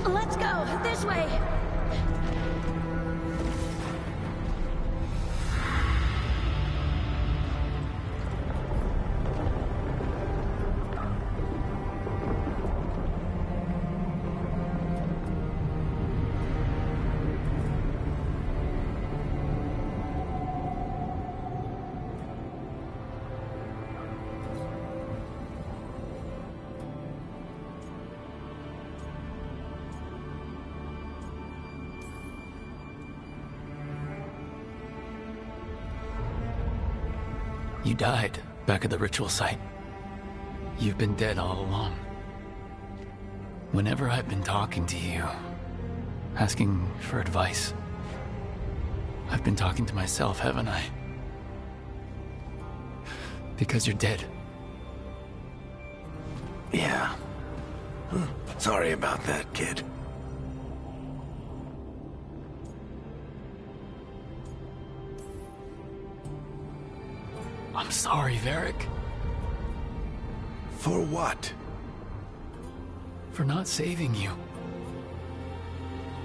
Let's go, this way! You died back at the ritual site. You've been dead all along. Whenever I've been talking to you, asking for advice, I've been talking to myself, haven't I? Because you're dead. Yeah. Sorry about that, kid. I'm sorry, Varric. For what? For not saving you.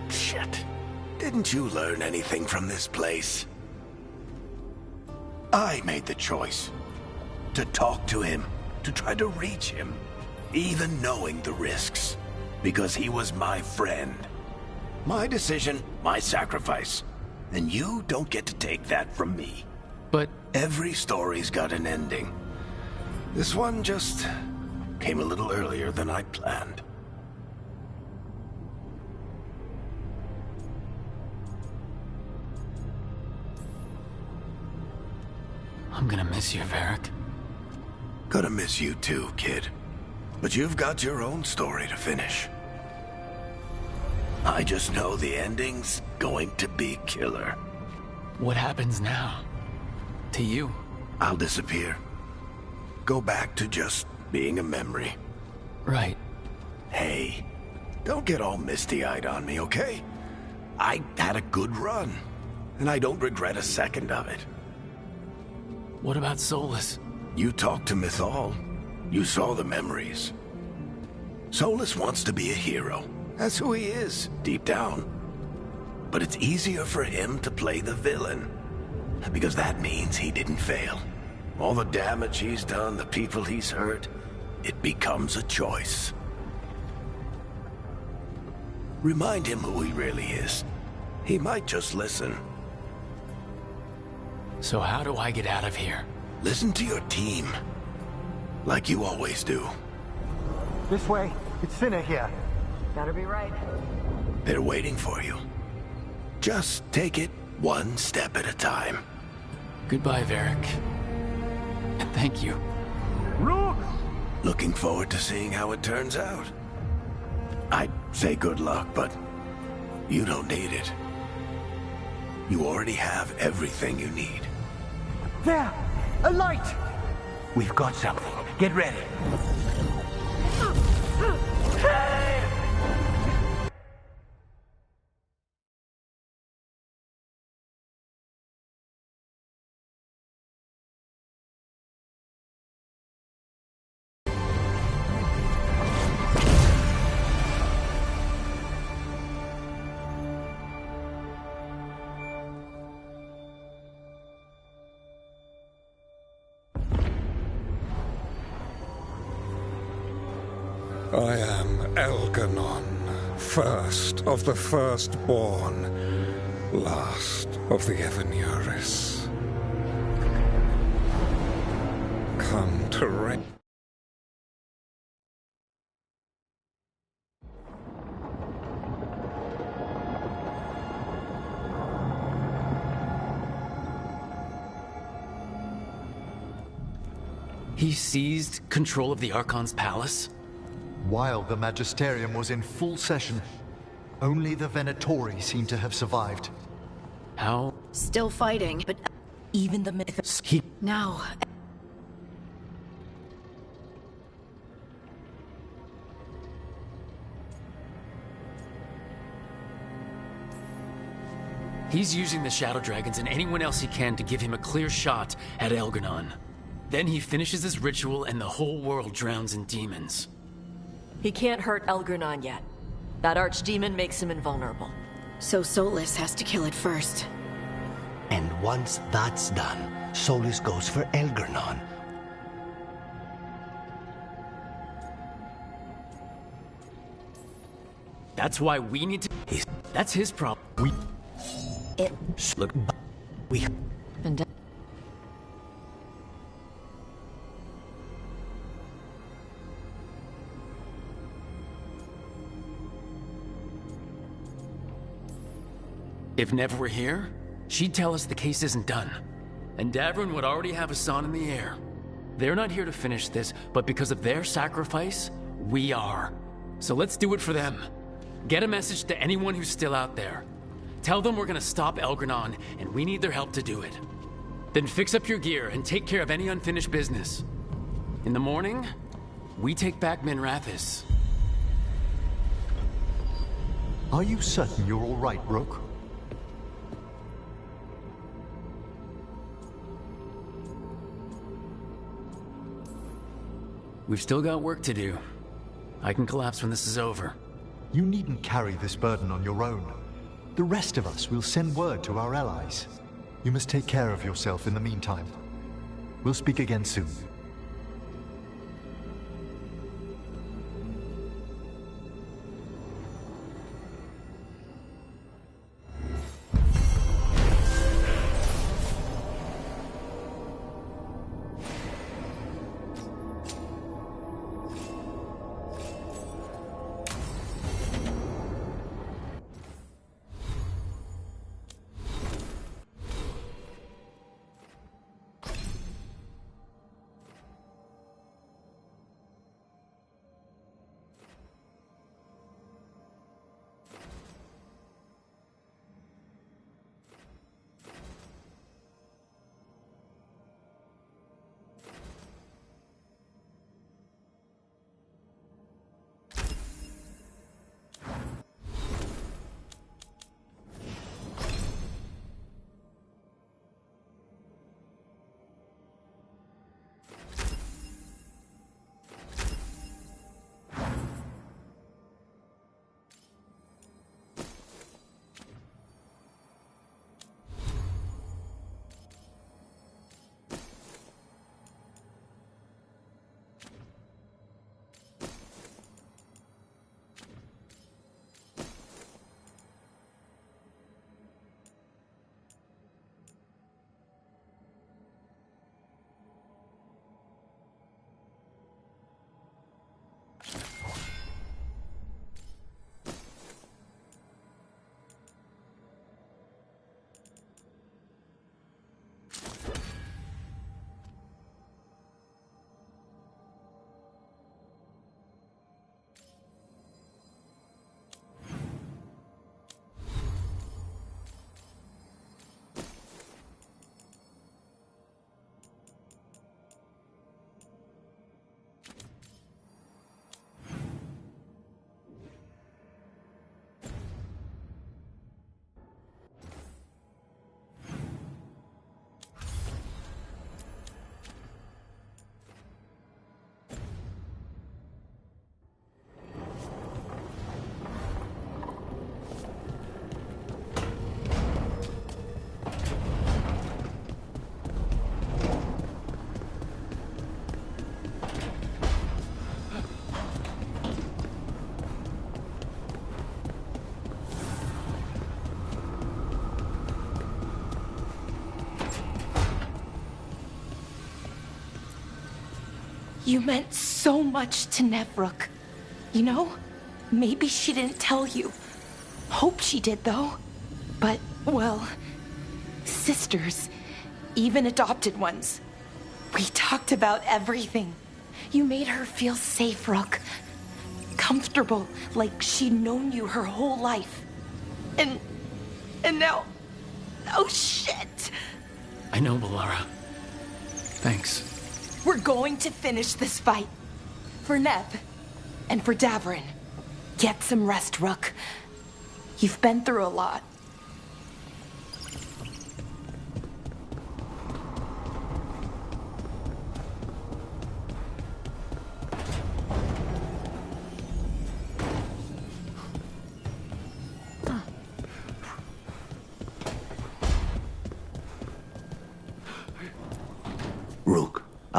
Shit. Didn't you learn anything from this place? I made the choice. To talk to him, to try to reach him, even knowing the risks. Because he was my friend. My decision, my sacrifice. And you don't get to take that from me. But every story's got an ending. This one just came a little earlier than I planned. I'm gonna miss you, Varric. Gonna miss you too, kid. But you've got your own story to finish. I just know the ending's going to be killer. What happens now? To you? I'll disappear. Go back to just being a memory. Right. Hey, don't get all misty-eyed on me, okay? I had a good run, and I don't regret a second of it. What about Solus? You talked to Mythal. You saw the memories. Solus wants to be a hero. That's who he is, deep down. But it's easier for him to play the villain. Because that means he didn't fail. All the damage he's done, the people he's hurt, it becomes a choice. Remind him who he really is. He might just listen. So how do I get out of here? Listen to your team. Like you always do. This way. It's Cinna here. Gotta be right. They're waiting for you. Just take it one step at a time. Goodbye, Varric. And thank you. Look! Looking forward to seeing how it turns out. I'd say good luck, but you don't need it. You already have everything you need. There! A light! We've got something. Get ready. I am Elganon, first of the firstborn, last of the Evanuris. Come to reign. He seized control of the Archon's palace? While the Magisterium was in full session, only the Venatori seem to have survived. How? Still fighting, but even the myth... Now... He's using the Shadow Dragons and anyone else he can to give him a clear shot at Elganon. Then he finishes his ritual and the whole world drowns in demons. He can't hurt Elganon yet. That archdemon makes him invulnerable. So Solus has to kill it first. And once that's done, Solus goes for Elganon. That's why we need to... That's his problem. Look, we... And If Nev were here, she'd tell us the case isn't done. And Davrin would already have Hassan in the air. They're not here to finish this, but because of their sacrifice, we are. So let's do it for them. Get a message to anyone who's still out there. Tell them we're gonna stop Elganon, and we need their help to do it. Then fix up your gear and take care of any unfinished business. In the morning, we take back Minrathis. Are you certain you're all right, Rook? We've still got work to do. I can collapse when this is over. You needn't carry this burden on your own. The rest of us will send word to our allies. You must take care of yourself in the meantime. We'll speak again soon. You meant so much to Nevruk. You know, maybe she didn't tell you. Hope she did, though. But, well, sisters, even adopted ones. We talked about everything. You made her feel safe, Rook. Comfortable, like she'd known you her whole life. And now... Oh, shit! I know, Balara. Thanks. We're going to finish this fight. For Nev. And for Davrin. Get some rest, Rook. You've been through a lot.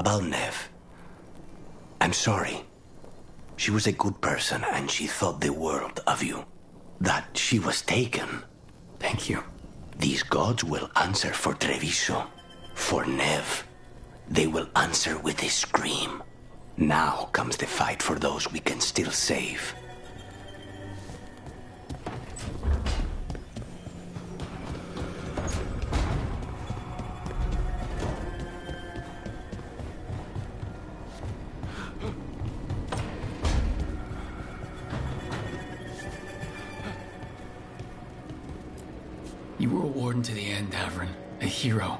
about Nev. I'm sorry. She was a good person and she thought the world of you. That she was taken. Thank you. These gods will answer for Treviso. For Nev. They will answer with a scream. Now comes the fight for those we can still save. You were a warden to the end, Davrin. A hero.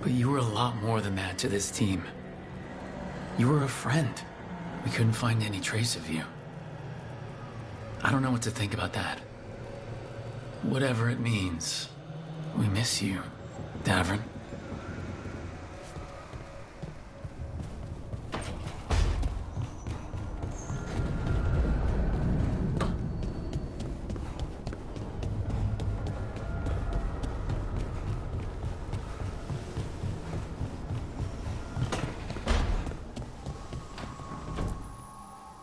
But you were a lot more than that to this team. You were a friend. We couldn't find any trace of you. I don't know what to think about that. Whatever it means, we miss you, Davrin.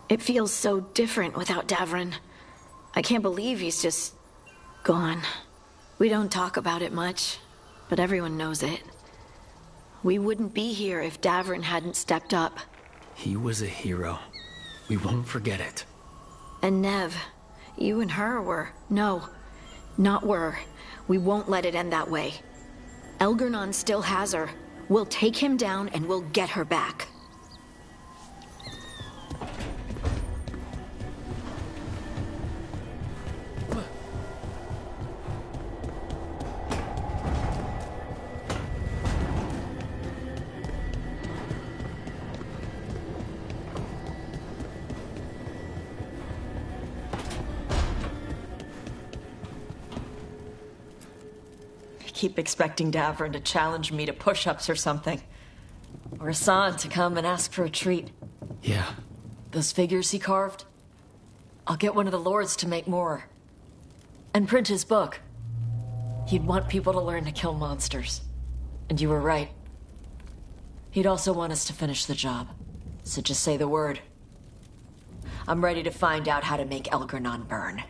It feels so different without Davrin. I can't believe he's just gone. We don't talk about it much, but everyone knows it. We wouldn't be here if Davrin hadn't stepped up. He was a hero. We won't forget it. And Nev, you and her were... No, not were. We won't let it end that way. Elgernon still has her. We'll take him down and we'll get her back. Keep expecting Davrin to challenge me to push-ups or something. Or Hassan to come and ask for a treat. Yeah. Those figures he carved? I'll get one of the lords to make more. And print his book. He'd want people to learn to kill monsters. And you were right. He'd also want us to finish the job. So just say the word. I'm ready to find out how to make Elgernon burn.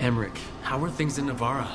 Emmerich, how are things in Navarra?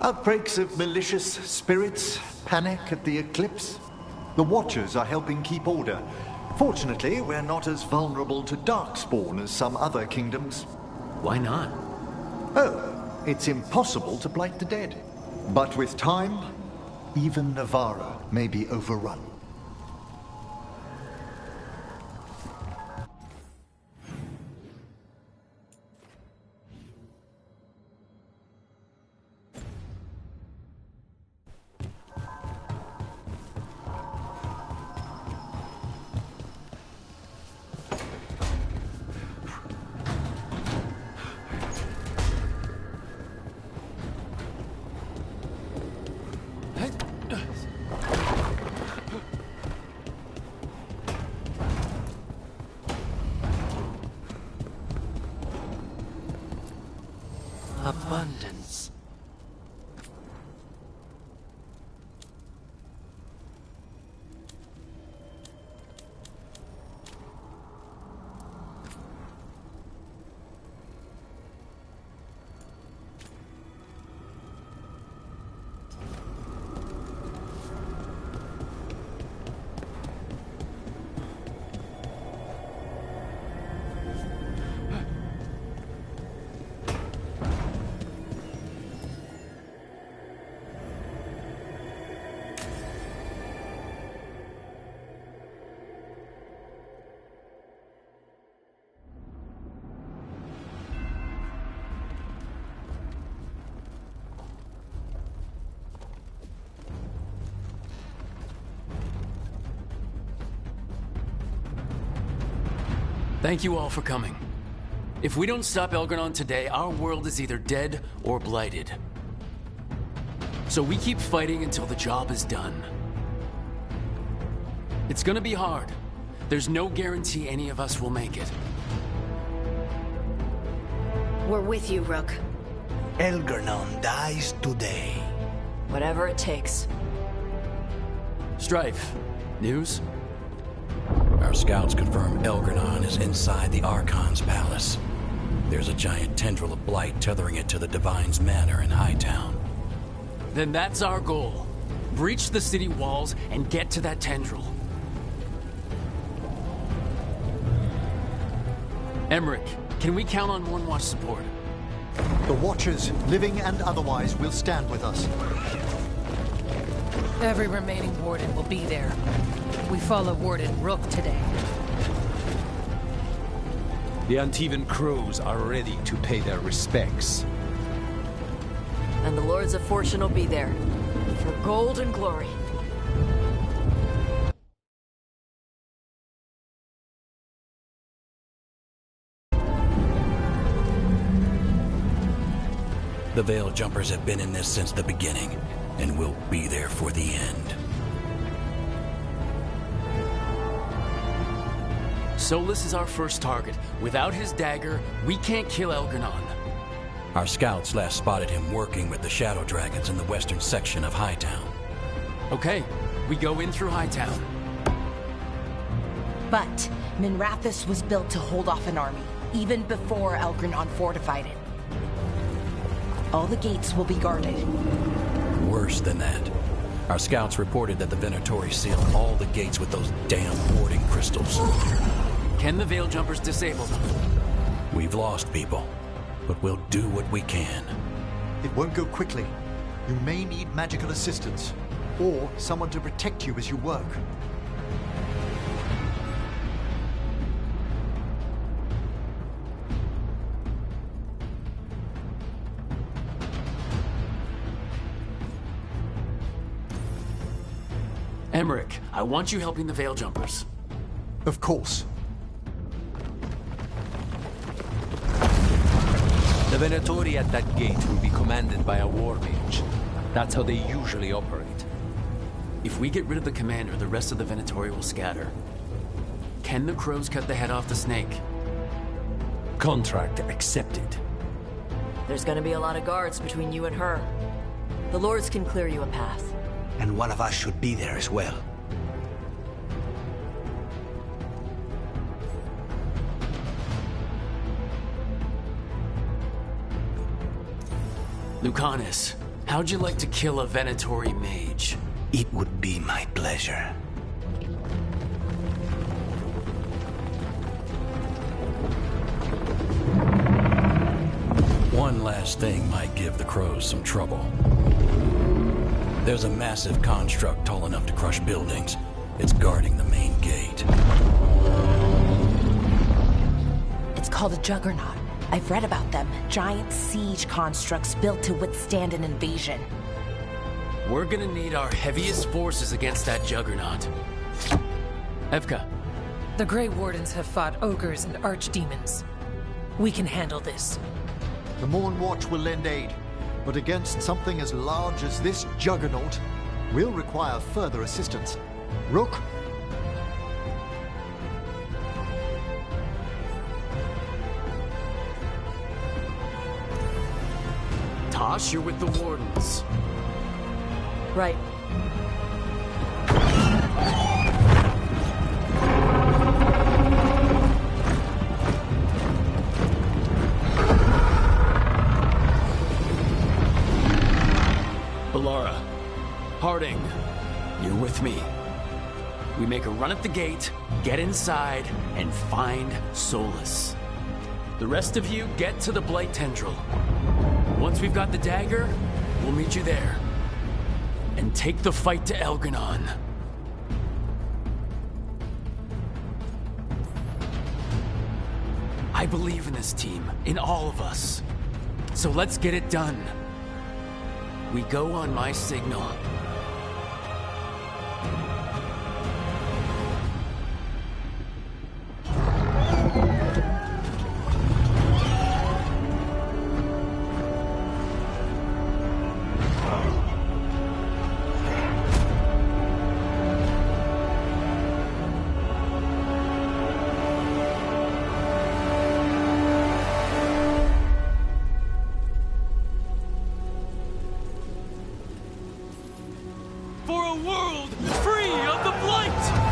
Outbreaks of malicious spirits, panic at the eclipse. The Watchers are helping keep order. Fortunately, we're not as vulnerable to darkspawn as some other kingdoms. Why not? Oh, it's impossible to blight the dead. But with time, even Navarra may be overrun. Abundance. Thank you all for coming. If we don't stop Elgranon today, our world is either dead or blighted. So we keep fighting until the job is done. It's gonna be hard. There's no guarantee any of us will make it. We're with you, Rook. Elgranon dies today. Whatever it takes. Strife, news? Our scouts confirm Elgranon is inside the Archon's palace. There's a giant tendril of blight tethering it to the Divine's manor in Hightown. Then that's our goal. Breach the city walls and get to that tendril. Emmerich, can we count on Warnwatch support? The Watchers, living and otherwise, will stand with us. Every remaining Warden will be there. We follow Warden Rook today. The Antivan Crows are ready to pay their respects. And the Lords of Fortune will be there. For gold and glory. The Veil Jumpers have been in this since the beginning, and will be there for the end. Solus is our first target. Without his dagger, we can't kill Elgranon. Our scouts last spotted him working with the Shadow Dragons in the western section of Hightown. Okay, we go in through Hightown. But Minrathous was built to hold off an army, even before Elgranon fortified it. All the gates will be guarded. Worse than that. Our scouts reported that the Venatori sealed all the gates with those damn warding crystals. Can the Veil Jumpers disable them? We've lost people, but we'll do what we can. It won't go quickly. You may need magical assistance, or someone to protect you as you work. Emmerich, I want you helping the Veil Jumpers. Of course. The Venatori at that gate will be commanded by a war mage. That's how they usually operate. If we get rid of the commander, the rest of the Venatori will scatter. Can the crows cut the head off the snake? Contract accepted. There's gonna be a lot of guards between you and her. The Lords can clear you a path. And one of us should be there as well. Lucanus, How'd you like to kill a Venatori mage? It would be my pleasure. One last thing might give the crows some trouble. There's a massive construct tall enough to crush buildings. It's guarding the main gate. It's called a juggernaut. I've read about them. Giant siege constructs built to withstand an invasion. We're gonna need our heaviest forces against that juggernaut. Evka. The Grey Wardens have fought ogres and archdemons. We can handle this. The Morn Watch will lend aid, but against something as large as this juggernaut, we'll require further assistance. Rook? Tosh, you're with the Wardens. Right. Balara, Harding, you're with me. We make a run at the gate, get inside, and find Solus. The rest of you get to the Blight Tendril. Once we've got the dagger, we'll meet you there. And take the fight to Elganon. I believe in this team, in all of us. So let's get it done. We go on my signal. For a world free of the Blight!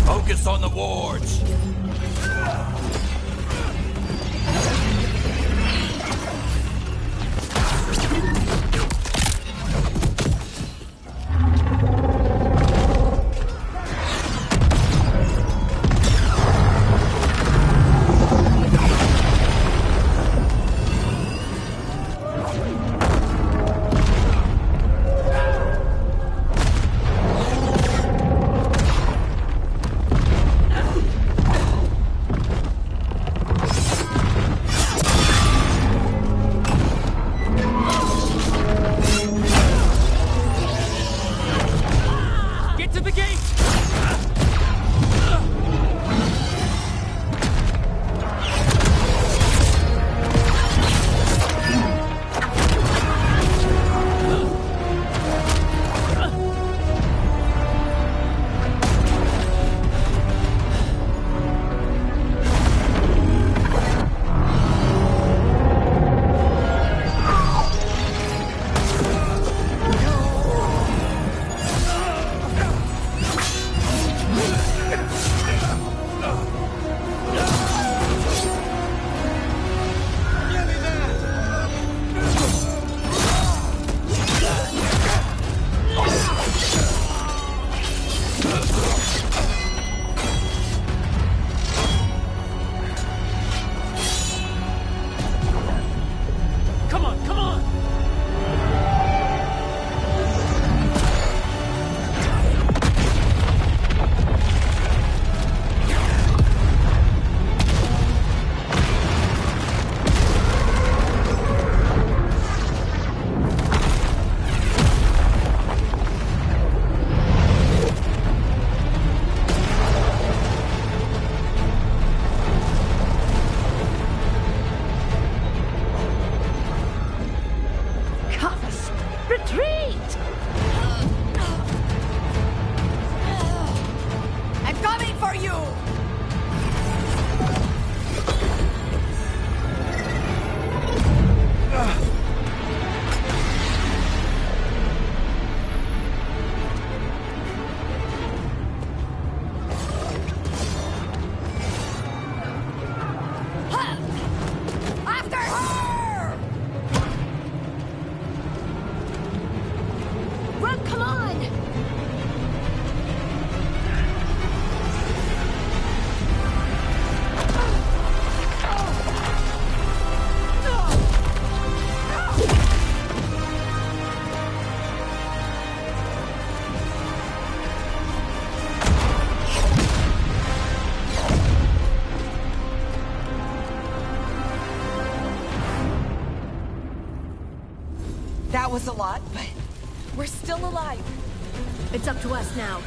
Focus on the wards! Wait! I'm coming for you! After her! Run, come on! That was a lot, but we're still alive. It's up to us now.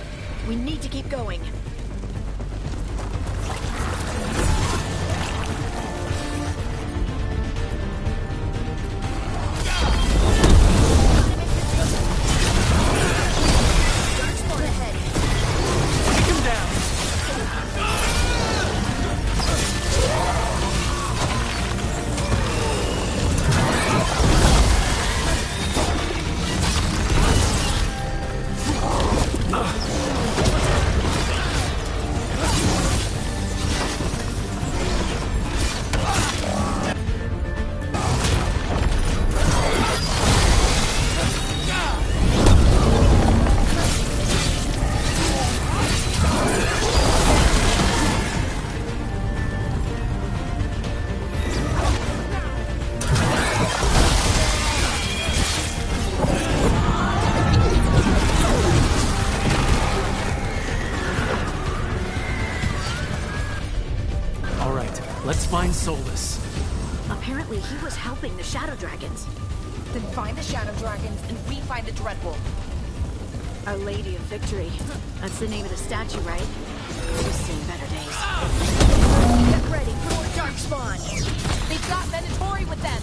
We need to keep going. Darkspawn ahead. Take him down! All right, let's find Solus. Apparently he was helping the Shadow Dragons. Then find the Shadow Dragons and we find the Dreadwolf. Our Lady of Victory. That's the name of the statue, right? We've seen better days. Get ready for more Darkspawn! They've got Venatori with them!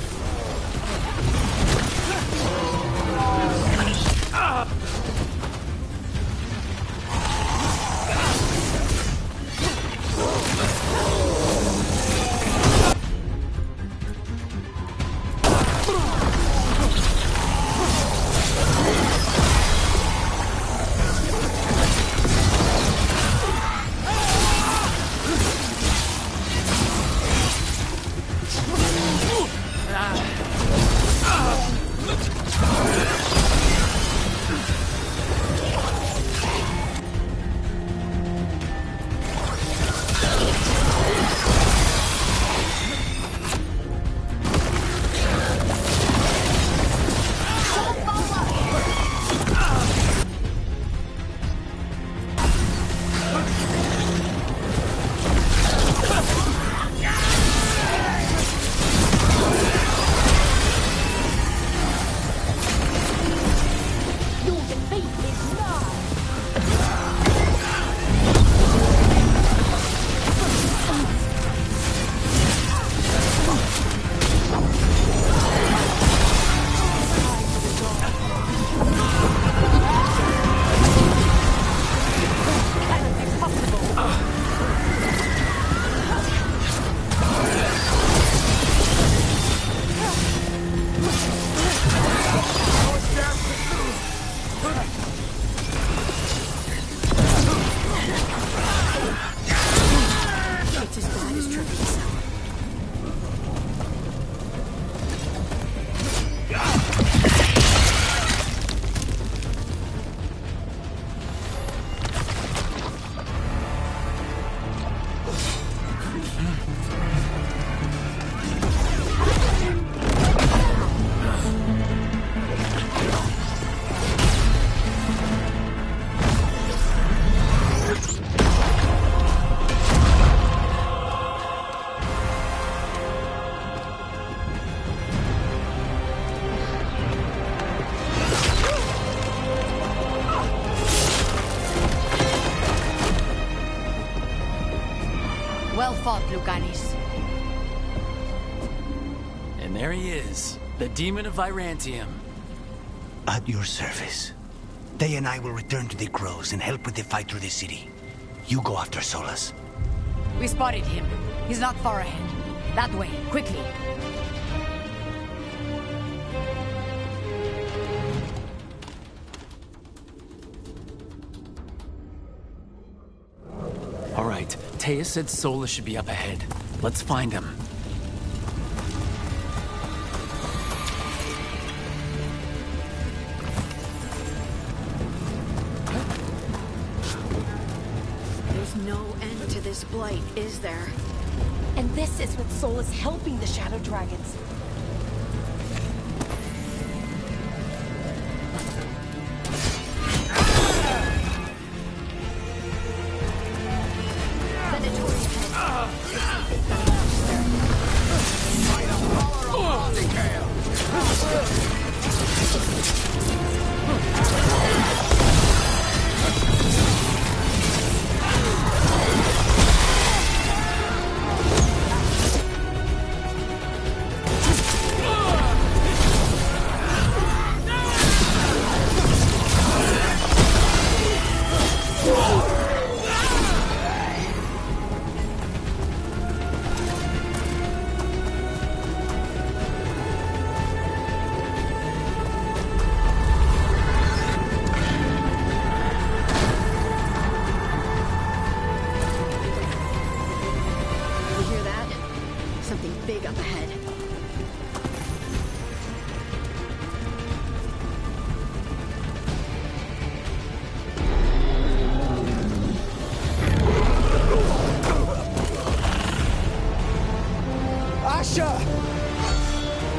Well fought, Lucanis. And there he is, the Demon of Virantium. At your service. They and I will return to the Crows and help with the fight through the city. You go after Solus. We spotted him. He's not far ahead. That way, quickly. All right, Taya said Solus should be up ahead. Let's find him. There's no end to this blight, is there? And this is with Solus helping the Shadow Dragons.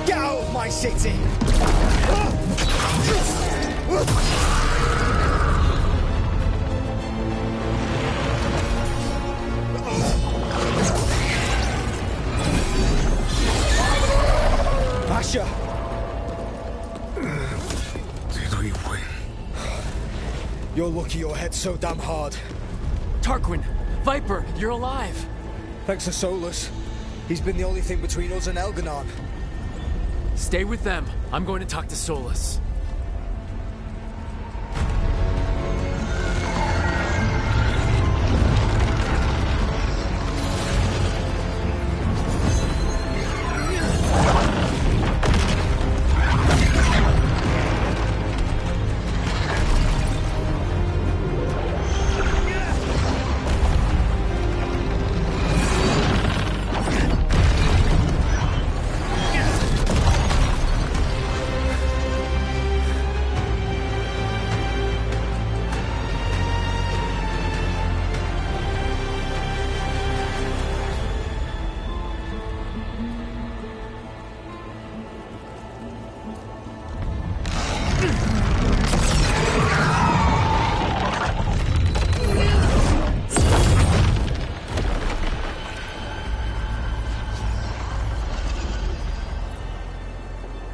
Get out of my city! Asher! Did we win? You're lucky you're hit so damn hard. Tarquin! Viper! You're alive! Thanks to Solus. He's been the only thing between us and Elganon. Stay with them. I'm going to talk to Solus.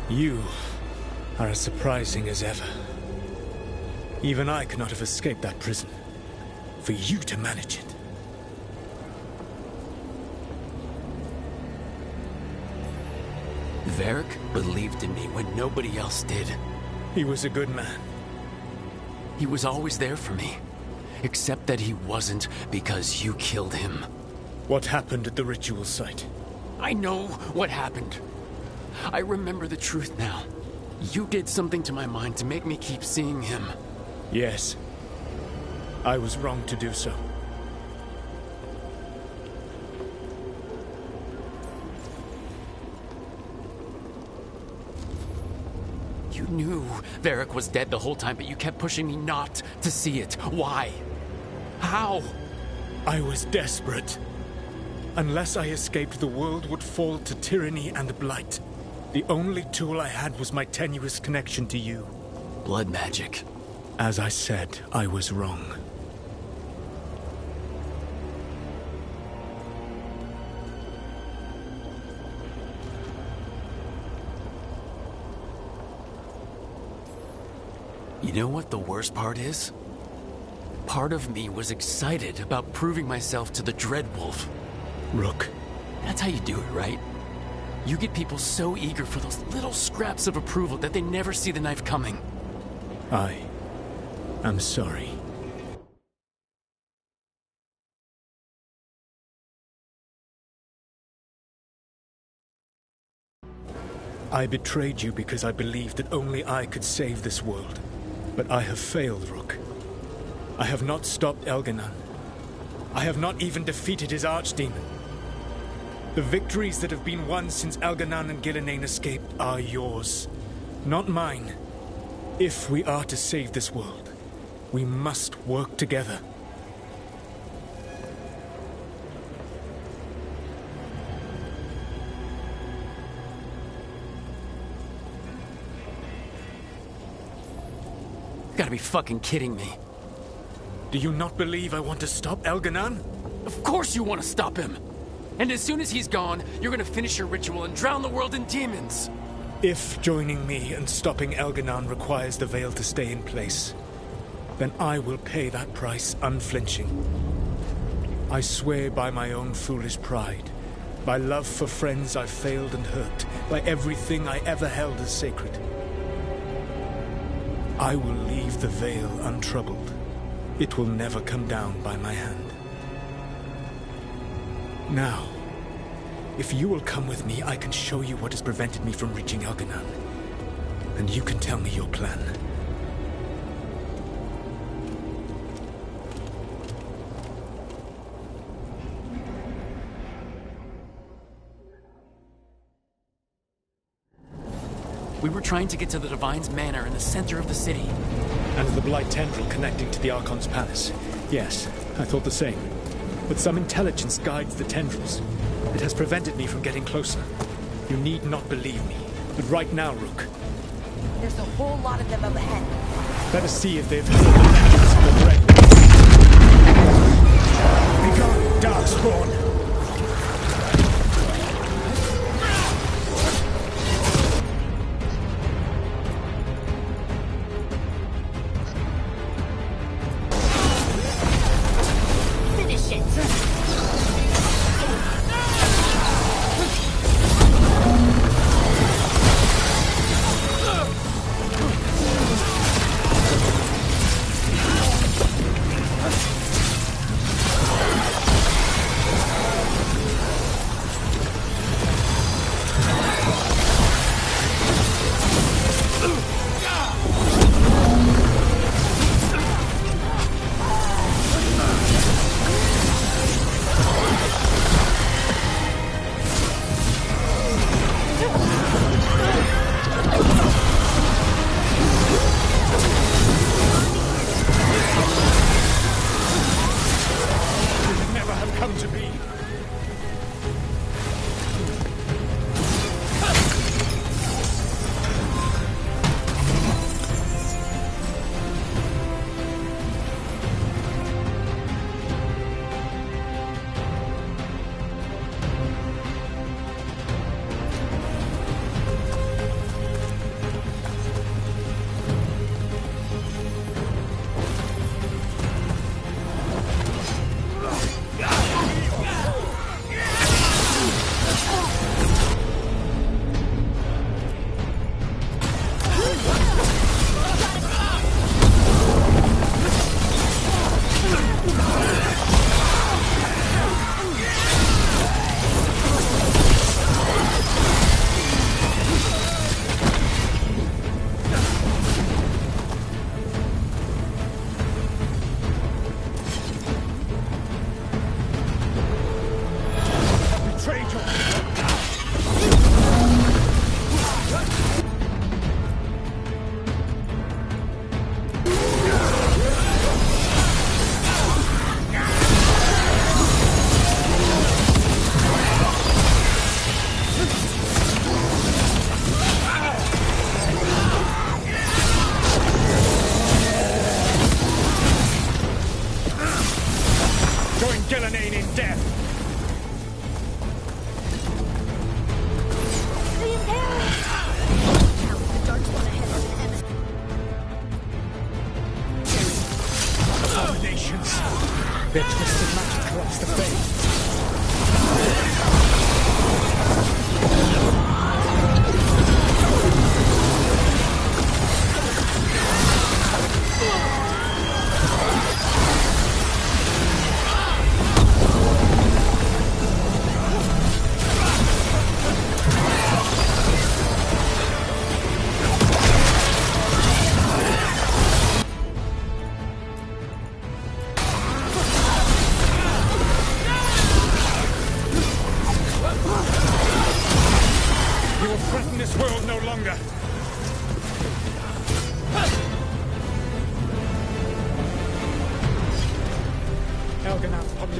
You are as surprising as ever. Even I could not have escaped that prison. For you to manage it. Varric believed in me when nobody else did. He was a good man. He was always there for me. Except that he wasn't because you killed him. What happened at the ritual site? I know what happened. I remember the truth now. You did something to my mind to make me keep seeing him. Yes. I was wrong to do so. You knew Varric was dead the whole time, but you kept pushing me not to see it. Why? How? I was desperate. Unless I escaped, the world would fall to tyranny and blight. The only tool I had was my tenuous connection to you. Blood magic. As I said, I was wrong. You know what the worst part is? Part of me was excited about proving myself to the Dreadwolf. Rook. That's how you do it, right? You get people so eager for those little scraps of approval that they never see the knife coming. I'm sorry. I betrayed you because I believed that only I could save this world. But I have failed, Rook. I have not stopped Elganon. I have not even defeated his archdemon. The victories that have been won since Elganon and Gillenane escaped are yours, not mine. If we are to save this world, we must work together. You gotta be fucking kidding me. Do you not believe I want to stop Elganon? Of course you want to stop him! And as soon as he's gone, you're gonna finish your ritual and drown the world in demons! If joining me and stopping Elganon requires the veil to stay in place, then I will pay that price unflinching. I swear by my own foolish pride, by love for friends I've failed and hurt, by everything I ever held as sacred. I will leave the veil untroubled. It will never come down by my hand. Now, if you will come with me, I can show you what has prevented me from reaching Elganon. And you can tell me your plan. We were trying to get to the Divine's Manor in the center of the city. And the Blight Tendril connecting to the Archon's palace. Yes, I thought the same. But some intelligence guides the tendrils. It has prevented me from getting closer. You need not believe me. But right now, Rook, There's a whole lot of them up ahead. let us see if they've heard the vengeance of the Dread. Begone, Darkspawn! Gillenane in death! Abominations! Their twisted magic corrupts the faith.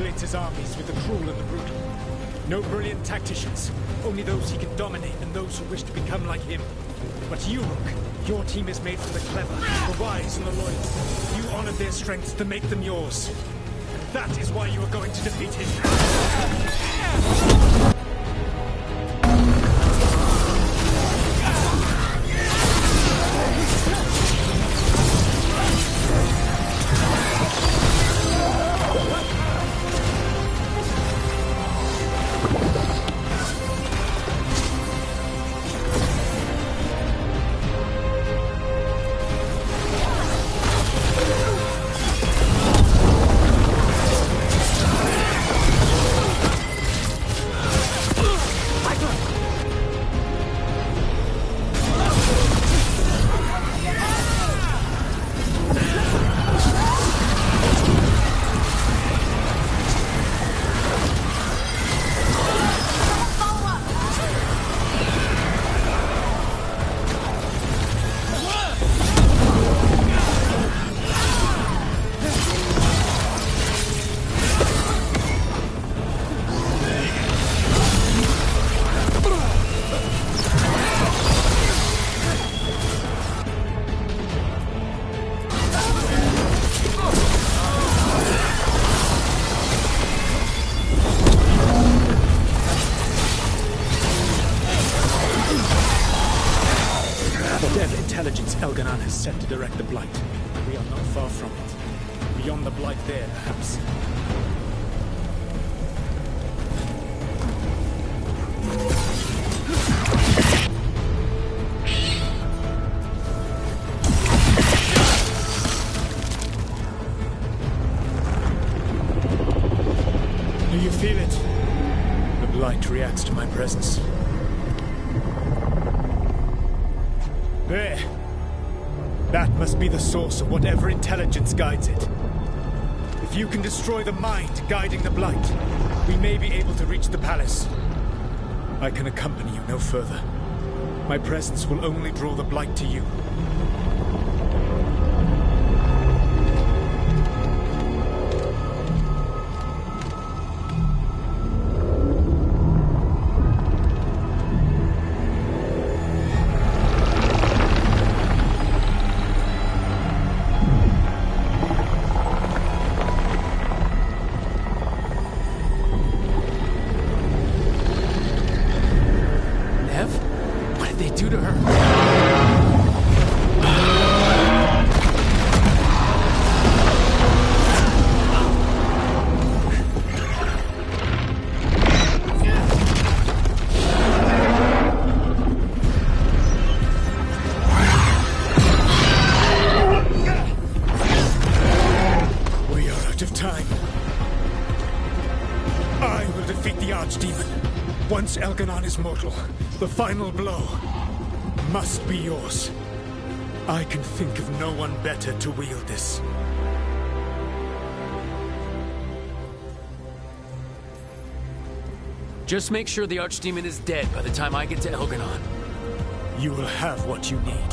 populates his armies with the cruel and the brutal. No brilliant tacticians, only those he can dominate and those who wish to become like him. But you, Rook, your team is made from the clever, the wise, and the loyal. You honored their strengths to make them yours. And that is why you are going to defeat him. Elganon has set to direct the Blight. We are not far from it. Beyond the Blight there, perhaps. Do you feel it? The Blight reacts to my presence. There. That must be the source of whatever intelligence guides it. If you can destroy the mind guiding the Blight, we may be able to reach the palace. I can accompany you no further. My presence will only draw the Blight to you. Once Elganon is mortal, the final blow must be yours. I can think of no one better to wield this. Just make sure the Archdemon is dead by the time I get to Elganon. You will have what you need.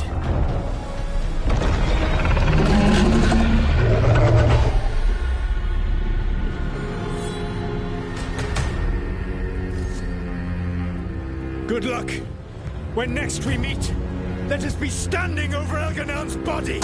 Good luck. When next we meet, let us be standing over Elganon's body!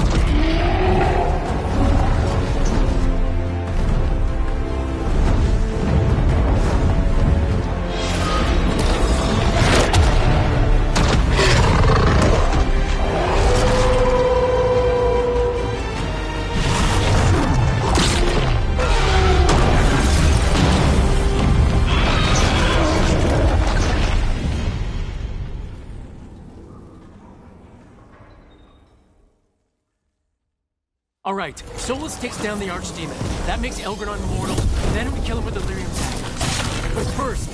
All right, Solus takes down the Archdemon. That makes Elganon mortal. Then we kill him with Delirium Dagger. But first...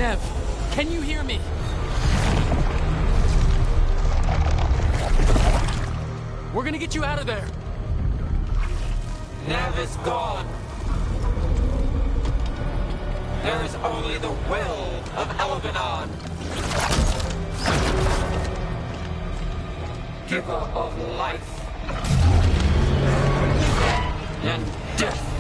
Nev, can you hear me? We're gonna get you out of there. Nev is gone. There is only the will of Elganon. Giver of life and death.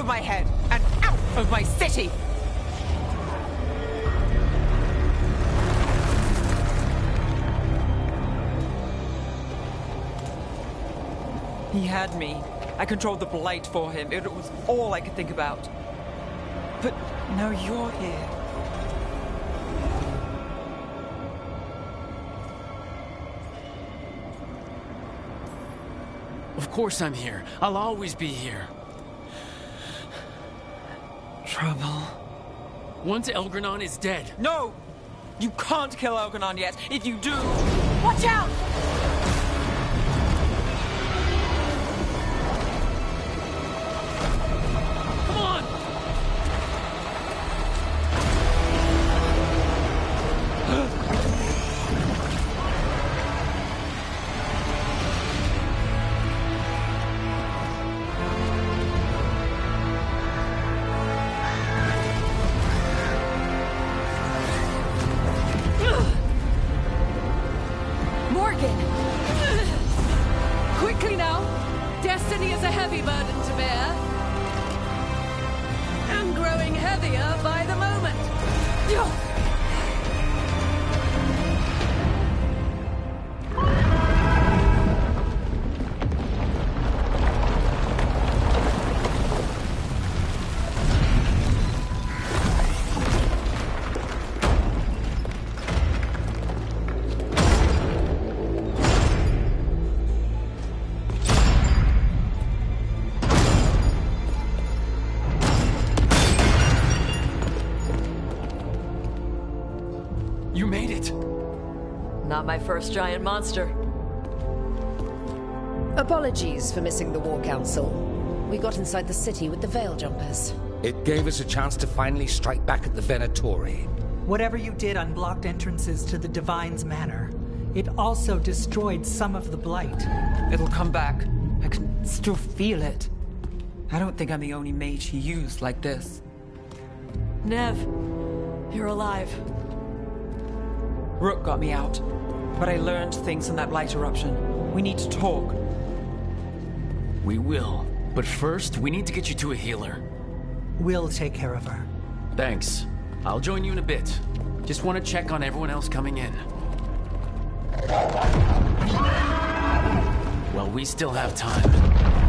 My head and out of my city! He had me. I controlled the Blight for him. It was all I could think about. But now you're here. Of course I'm here. I'll always be here. Trouble. Once Elgranon is dead. No! You can't kill Elganon yet. If you do... Watch out! Come on! Quickly now! Destiny is a heavy burden to bear. And growing heavier by the moment. Not my first giant monster. Apologies for missing the War Council. We got inside the city with the Veil Jumpers. It gave us a chance to finally strike back at the Venatori. Whatever you did unblocked entrances to the Divine's Manor. It also destroyed some of the Blight. It'll come back. I can still feel it. I don't think I'm the only mage he used like this. Nev, you're alive. Rook got me out, but I learned things from that Blight eruption. We need to talk. We will. But first, we need to get you to a healer. We'll take care of her. Thanks. I'll join you in a bit. Just want to check on everyone else coming in. Well, we still have time.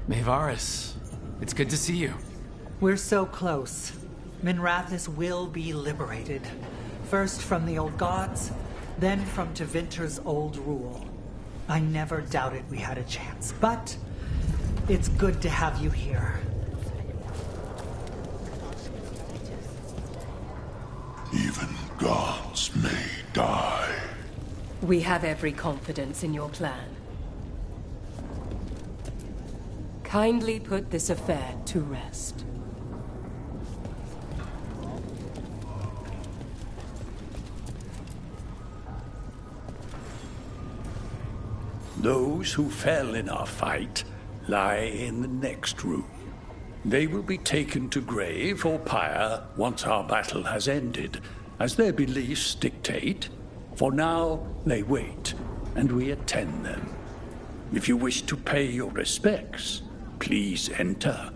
Mayvaris, it's good to see you. We're so close. Minrathis will be liberated. First from the old gods, then from Tevinter's old rule. I never doubted we had a chance, but it's good to have you here. Even gods may die. We have every confidence in your plan. Kindly put this affair to rest. Those who fell in our fight lie in the next room. They will be taken to grave or pyre once our battle has ended, as their beliefs dictate. For now, they wait, and we attend them. If you wish to pay your respects, please enter.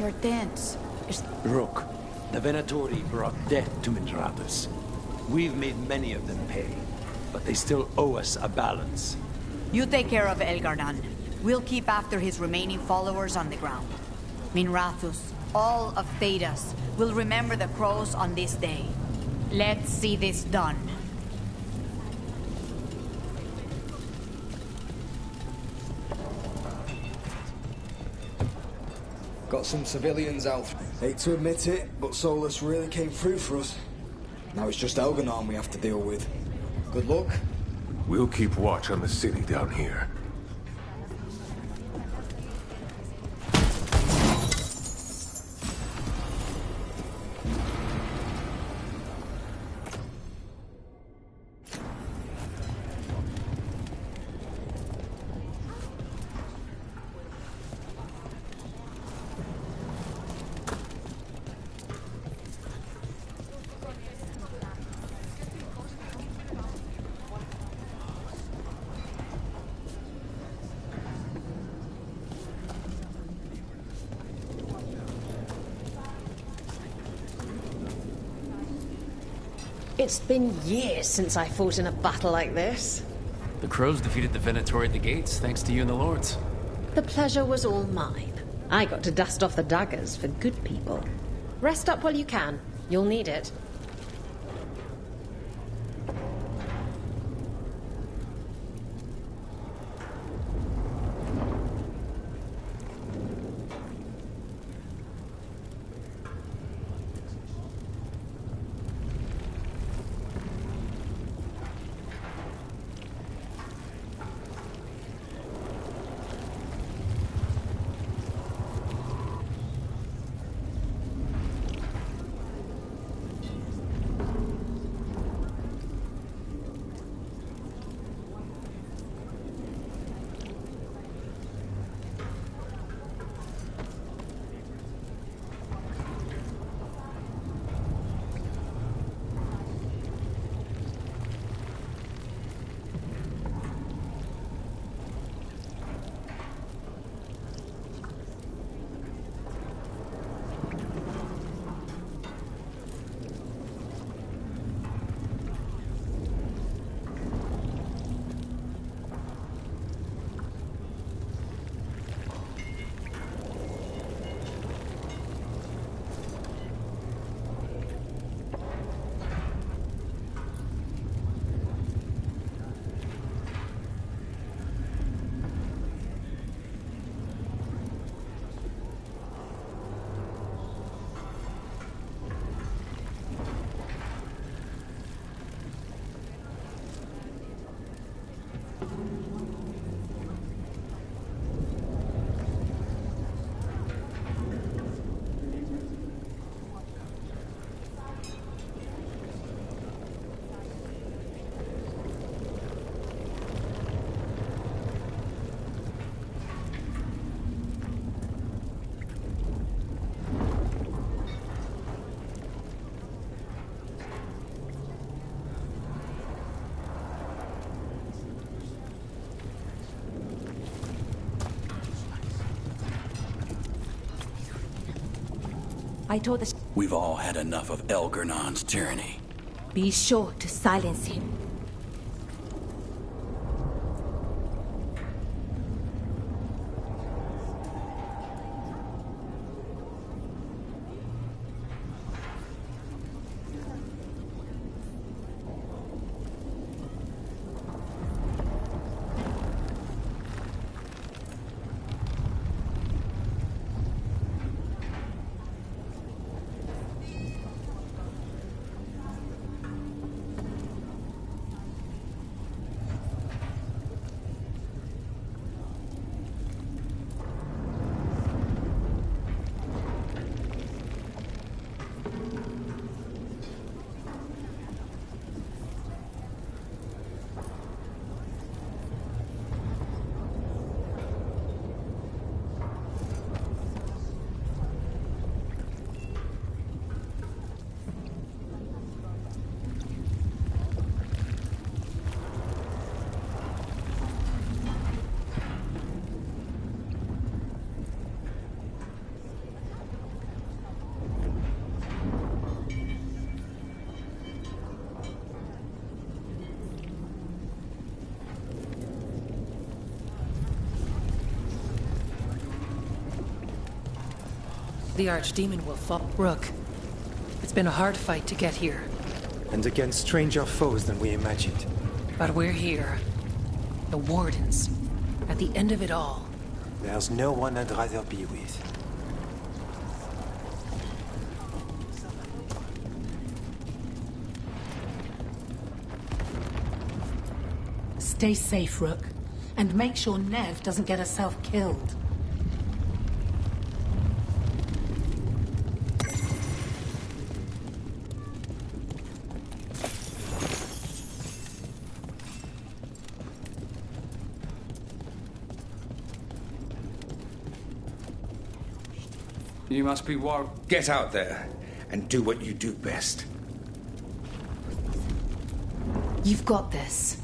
You're tense. Rook, the Venatori brought death to Minrathus. We've made many of them pay, but they still owe us a balance. You take care of Elgar'nan. We'll keep after his remaining followers on the ground. Minrathus, all of Thedas, will remember the crows on this day. Let's see this done. Got some civilians out. Hate to admit it, but Solus really came through for us. Now it's just Elgar'nan we have to deal with. Good luck. We'll keep watch on the city down here. It's been years since I fought in a battle like this. The crows defeated the Venatori at the gates, thanks to you and the lords. The pleasure was all mine. I got to dust off the daggers for good people. Rest up while you can. You'll need it. I told the... We've all had enough of Elgar'nan's tyranny. Be sure to silence him. the Archdemon will fall. Rook, it's been a hard fight to get here. And against stranger foes than we imagined. But we're here. The Wardens. At the end of it all. There's no one I'd rather be with. Stay safe, Rook. And make sure Nev doesn't get herself killed. You must be Get out there and do what you do best. You've got this.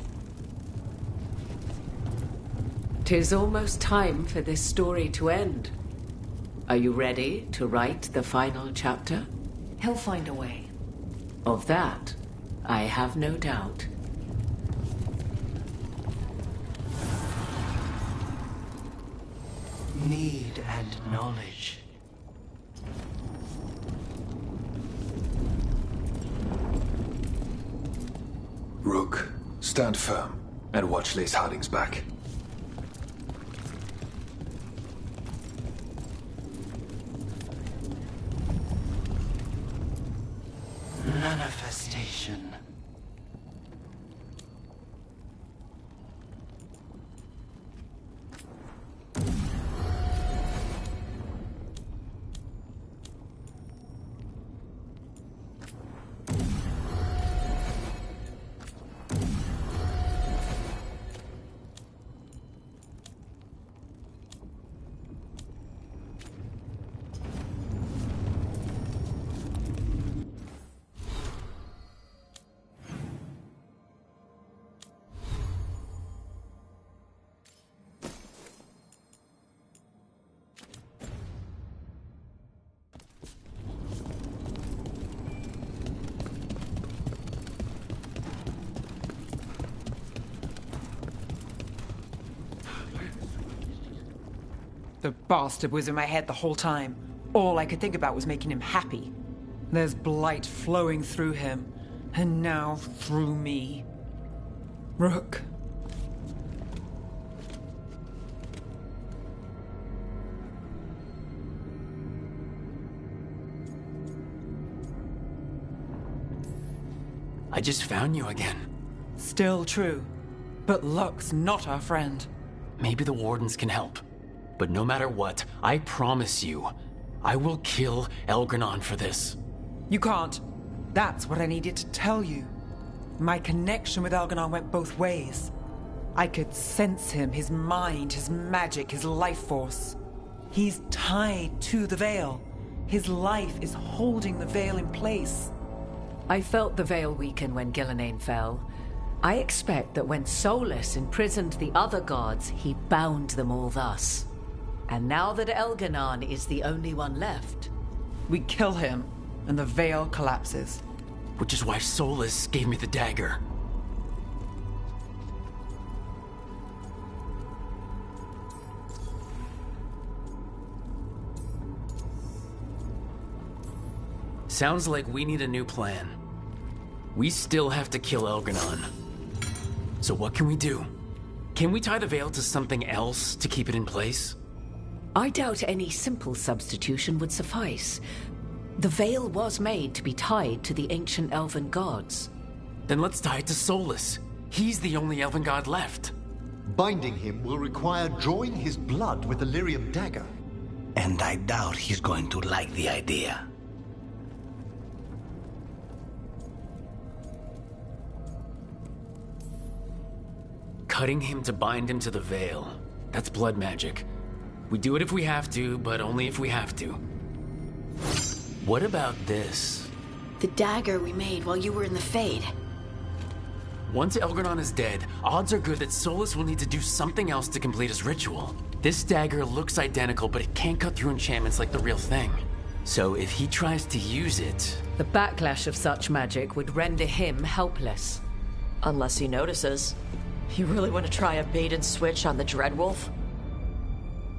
'Tis almost time for this story to end. Are you ready to write the final chapter? He'll find a way. Of that, I have no doubt. Need and knowledge. Rook, stand firm and watch Lace Harding's back. Manifestation. The bastard was in my head the whole time. All I could think about was making him happy. There's blight flowing through him, and now through me. Rook. I just found you again. Still true. But luck's not our friend. Maybe the Wardens can help. But no matter what, I promise you, I will kill Elgranon for this. You can't. That's what I needed to tell you. My connection with Elgranon went both ways. I could sense him, his mind, his magic, his life force. He's tied to the Veil. His life is holding the Veil in place. I felt the Veil weaken when Gillenane fell. I expect that when Solus imprisoned the other gods, he bound them all thus. And now that Elgranon is the only one left... We kill him, and the Veil collapses. Which is why Solus gave me the dagger. Sounds like we need a new plan. We still have to kill Elgranon. So what can we do? Can we tie the Veil to something else to keep it in place? I doubt any simple substitution would suffice. The Veil was made to be tied to the ancient elven gods. Then let's tie it to Solus. He's the only elven god left. Binding him will require drawing his blood with the lyrium dagger. And I doubt he's going to like the idea. Cutting him to bind him to the Veil. That's blood magic. We do it if we have to, but only if we have to. What about this? The dagger we made while you were in the Fade. Once Elgranon is dead, odds are good that Solus will need to do something else to complete his ritual. This dagger looks identical, but it can't cut through enchantments like the real thing. So if he tries to use it... The backlash of such magic would render him helpless. Unless he notices. You really want to try a bait and switch on the Dreadwolf?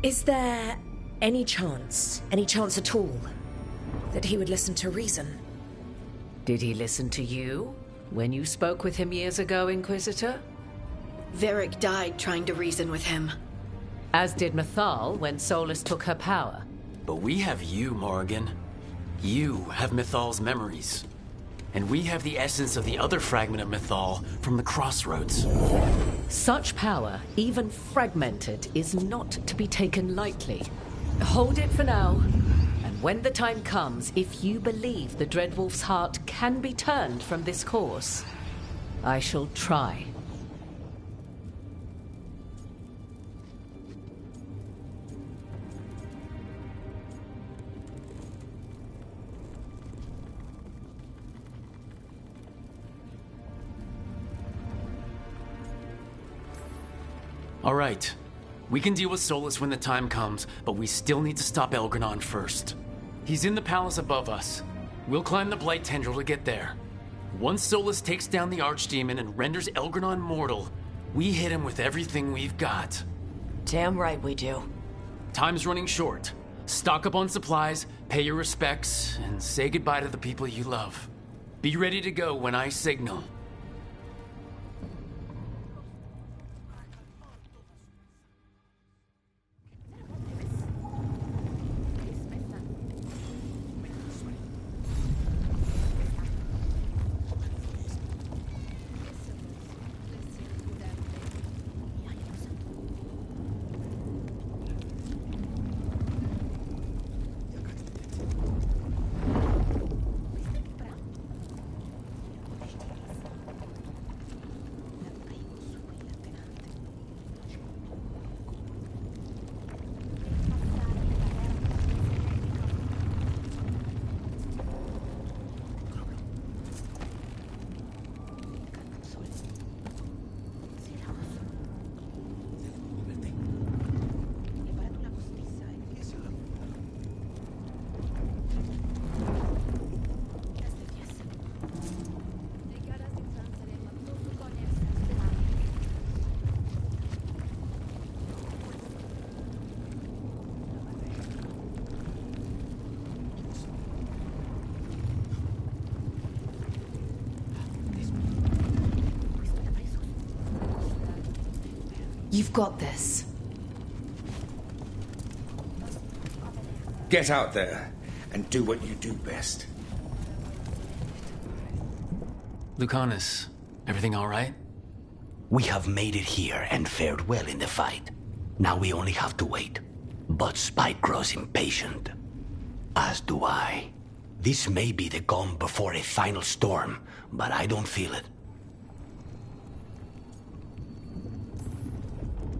Is there any chance at all, that he would listen to reason. Did he listen to you when you spoke with him years ago, Inquisitor? Varric died trying to reason with him. As did Mythal when Solus took her power. But we have you, Morrigan. You have Mythal's memories. And we have the essence of the other fragment of Mythal from the Crossroads. Such power, even fragmented, is not to be taken lightly. Hold it for now. And when the time comes, if you believe the Dreadwolf's heart can be turned from this course, I shall try. All right. We can deal with Solus when the time comes, but we still need to stop Elgranon first. He's in the palace above us. We'll climb the Blight Tendril to get there. Once Solus takes down the Archdemon and renders Elgranon mortal, we hit him with everything we've got. Damn right we do. Time's running short. Stock up on supplies, pay your respects, and say goodbye to the people you love. Be ready to go when I signal. You've got this. Get out there and do what you do best. Lucanus, everything all right? We have made it here and fared well in the fight. Now we only have to wait. But Spike grows impatient. As do I. This may be the calm before a final storm, but I don't feel it.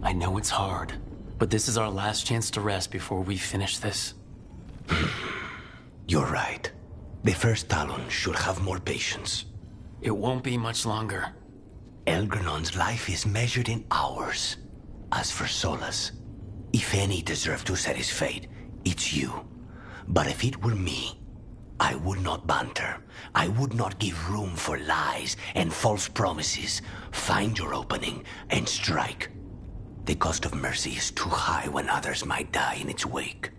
I know it's hard, but this is our last chance to rest before we finish this. You're right. The first Talon should have more patience. It won't be much longer. Elgranon's life is measured in hours. As for Solus, if any deserve to set his fate, it's you. But if it were me, I would not banter. I would not give room for lies and false promises. Find your opening and strike. The cost of mercy is too high when others might die in its wake.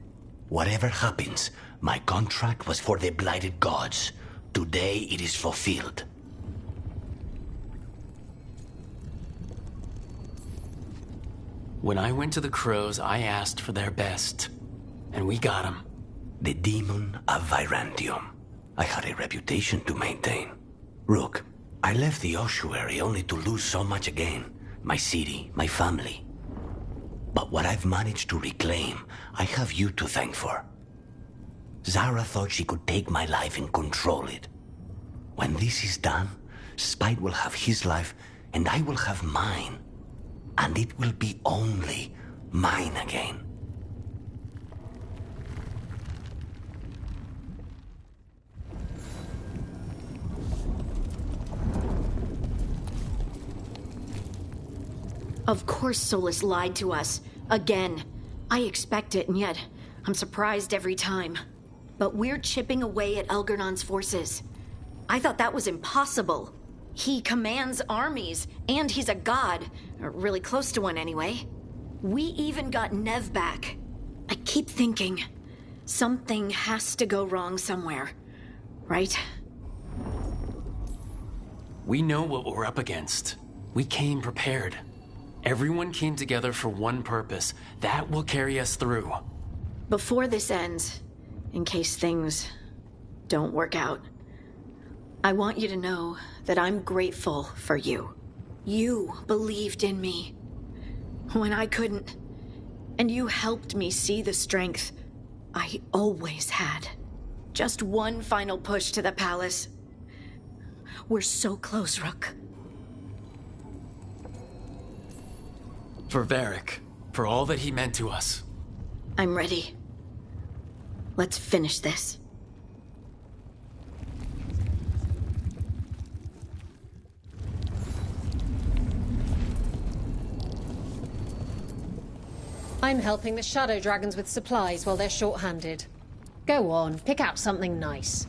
Whatever happens, my contract was for the blighted gods. Today it is fulfilled. When I went to the Crows, I asked for their best. And we got them. The demon of Virantium. I had a reputation to maintain. Rook, I left the ossuary only to lose so much again. My city, my family. But what I've managed to reclaim, I have you to thank for. Zara thought she could take my life and control it. When this is done, Spite will have his life, and I will have mine. And it will be only mine again. Of course Solus lied to us. Again. I expect it, and yet I'm surprised every time. But we're chipping away at Elgranon's forces. I thought that was impossible. He commands armies, and he's a god. Or really close to one, anyway. We even got Nev back. I keep thinking something has to go wrong somewhere, right? We know what we're up against. We came prepared. Everyone came together for one purpose. That will carry us through. Before this ends, in case things don't work out, I want you to know that I'm grateful for you. You believed in me when I couldn't, and you helped me see the strength I always had. Just one final push to the palace. We're so close, Rook. For Varric, for all that he meant to us. I'm ready. Let's finish this. I'm helping the Shadow Dragons with supplies while they're short-handed. Go on, pick out something nice.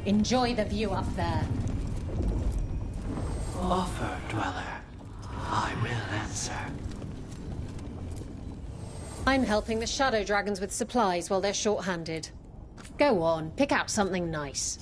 Enjoy the view up there. Offer, Dweller. I will answer. I'm helping the Shadow Dragons with supplies while they're short-handed. Go on, pick out something nice.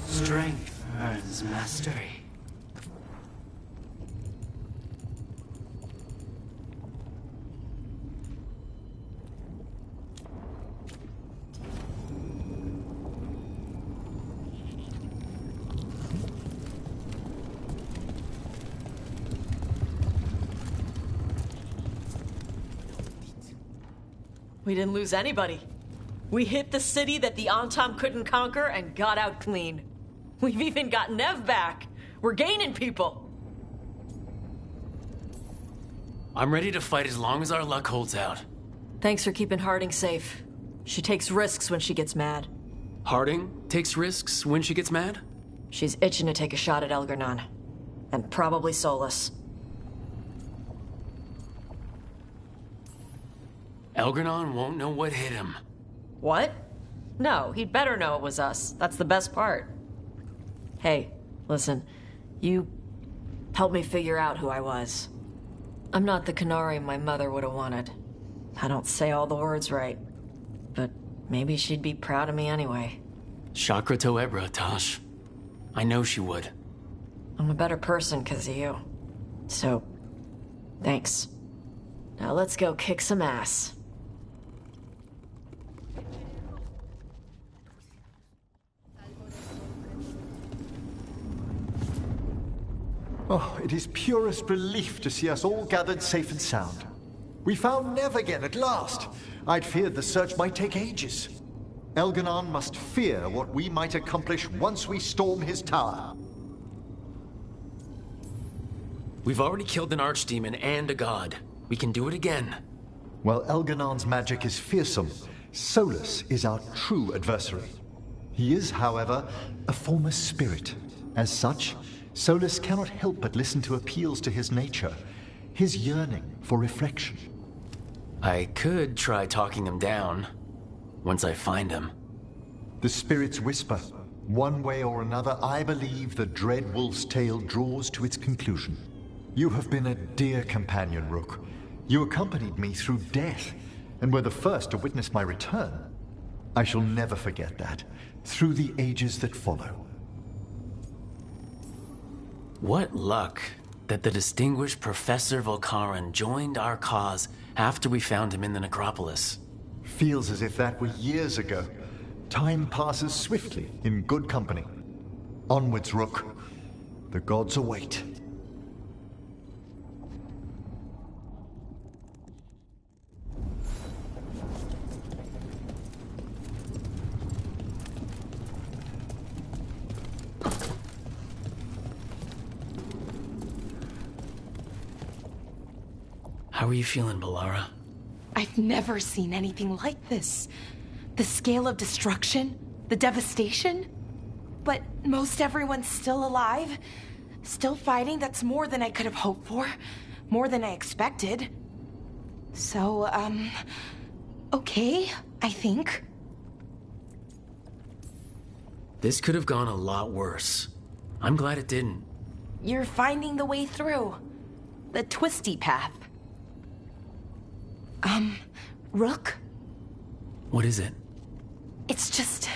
Strength earns mastery. We didn't lose anybody. We hit the city that the Antam couldn't conquer and got out clean. We've even got Nev back. We're gaining people. I'm ready to fight as long as our luck holds out. Thanks for keeping Harding safe. She takes risks when she gets mad. Harding takes risks when she gets mad? She's itching to take a shot at Elgar'nan. And probably Solus. Elgar'nan won't know what hit him. What? No, he'd better know it was us. That's the best part. Hey, listen. You helped me figure out who I was. I'm not the Canary my mother would have wanted. I don't say all the words right. But maybe she'd be proud of me anyway. Chakra to Ebra, Tosh. I know she would. I'm a better person because of you. So, thanks. Now let's go kick some ass. Oh, it is purest relief to see us all gathered safe and sound. We found Nev again at last. I'd feared the search might take ages. Elgar'nan must fear what we might accomplish once we storm his tower. We've already killed an archdemon and a god. We can do it again. While Elgar'nan's magic is fearsome, Solus is our true adversary. He is, however, a former spirit. As such, Solus cannot help but listen to appeals to his nature, his yearning for reflection. I could try talking him down, once I find him. The spirits whisper. One way or another, I believe the dread wolf's tale draws to its conclusion. You have been a dear companion, Rook. You accompanied me through death, and were the first to witness my return. I shall never forget that, through the ages that follow. What luck that the distinguished Professor Volcaran joined our cause after we found him in the necropolis. Feels as if that were years ago. Time passes swiftly in good company. Onwards, Rook. The gods await. How are you feeling, Balara? I've never seen anything like this. The scale of destruction, the devastation. But most everyone's still alive, still fighting. That's more than I could have hoped for, more than I expected. So, okay, I think. This could have gone a lot worse. I'm glad it didn't. You're finding the way through. The twisty path. Rook? What is it? It's just...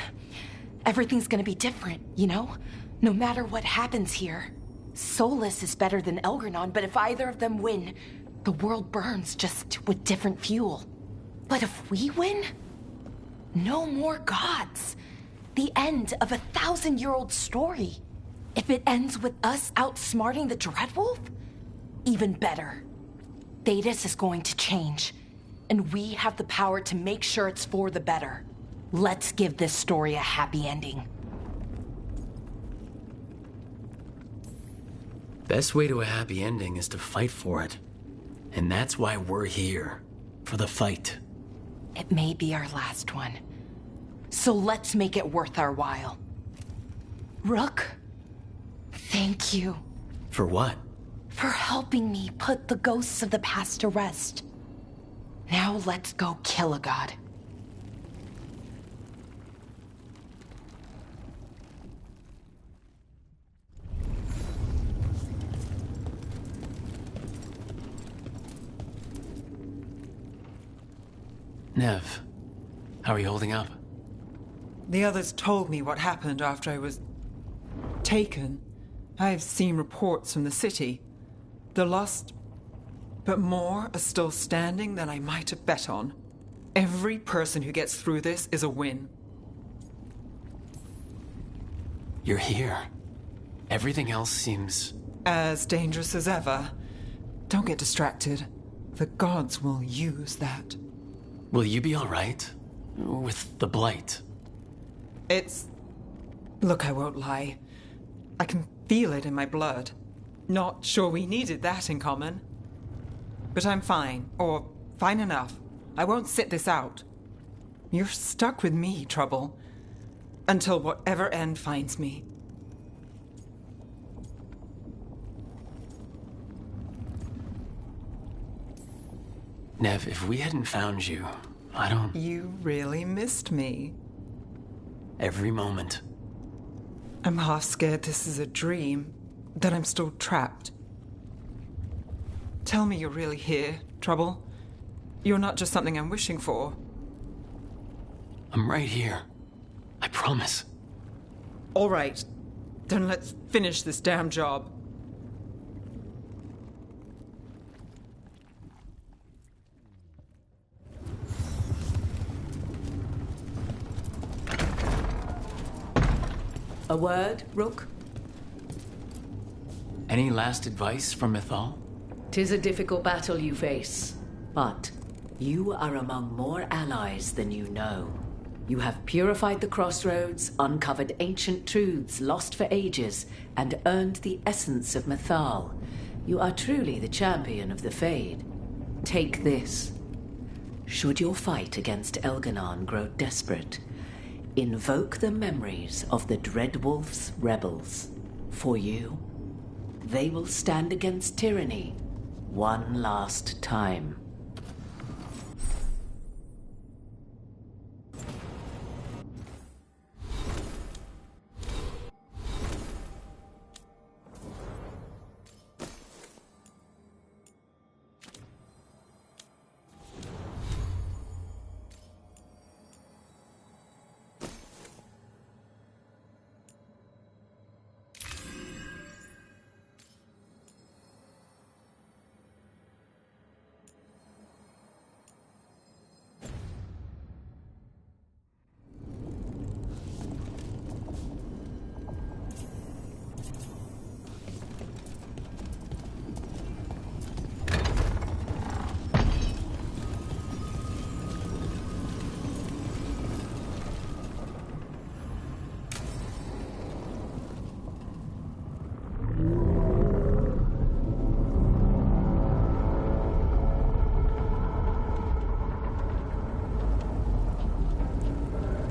everything's gonna be different, you know? No matter what happens here. Solus is better than Elgar'nan, but if either of them win, the world burns just with different fuel. But if we win, no more gods. The end of a 1,000-year-old story. If it ends with us outsmarting the Dreadwolf, even better. Thedas is going to change, and we have the power to make sure it's for the better. Let's give this story a happy ending. Best way to a happy ending is to fight for it. And that's why we're here. For the fight. It may be our last one. So let's make it worth our while. Rook, thank you. For what? For helping me put the ghosts of the past to rest. Now let's go kill a god. Nev, how are you holding up? The others told me what happened after I was taken. I've seen reports from the city. The lost, but more are still standing than I might have bet on. Every person who gets through this is a win. You're here. Everything else seems... as dangerous as ever. Don't get distracted. The gods will use that. Will you be all right? With the blight? It's... Look, I won't lie. I can feel it in my blood. Not sure we needed that in common. But I'm fine, or fine enough. I won't sit this out. You're stuck with me, Trouble. Until whatever end finds me. Nev, if we hadn't found you, I don't... You really missed me. Every moment. I'm half scared this is a dream, that I'm still trapped. Tell me you're really here, Trouble. You're not just something I'm wishing for. I'm right here. I promise. All right. Then let's finish this damn job. A word, Rook? Any last advice from Mythal? 'Tis a difficult battle you face, but you are among more allies than you know. You have purified the crossroads, uncovered ancient truths lost for ages, and earned the essence of Mythal. You are truly the champion of the Fade. Take this. Should your fight against Elganon grow desperate, invoke the memories of the Dreadwolf's rebels. For you, they will stand against tyranny one last time.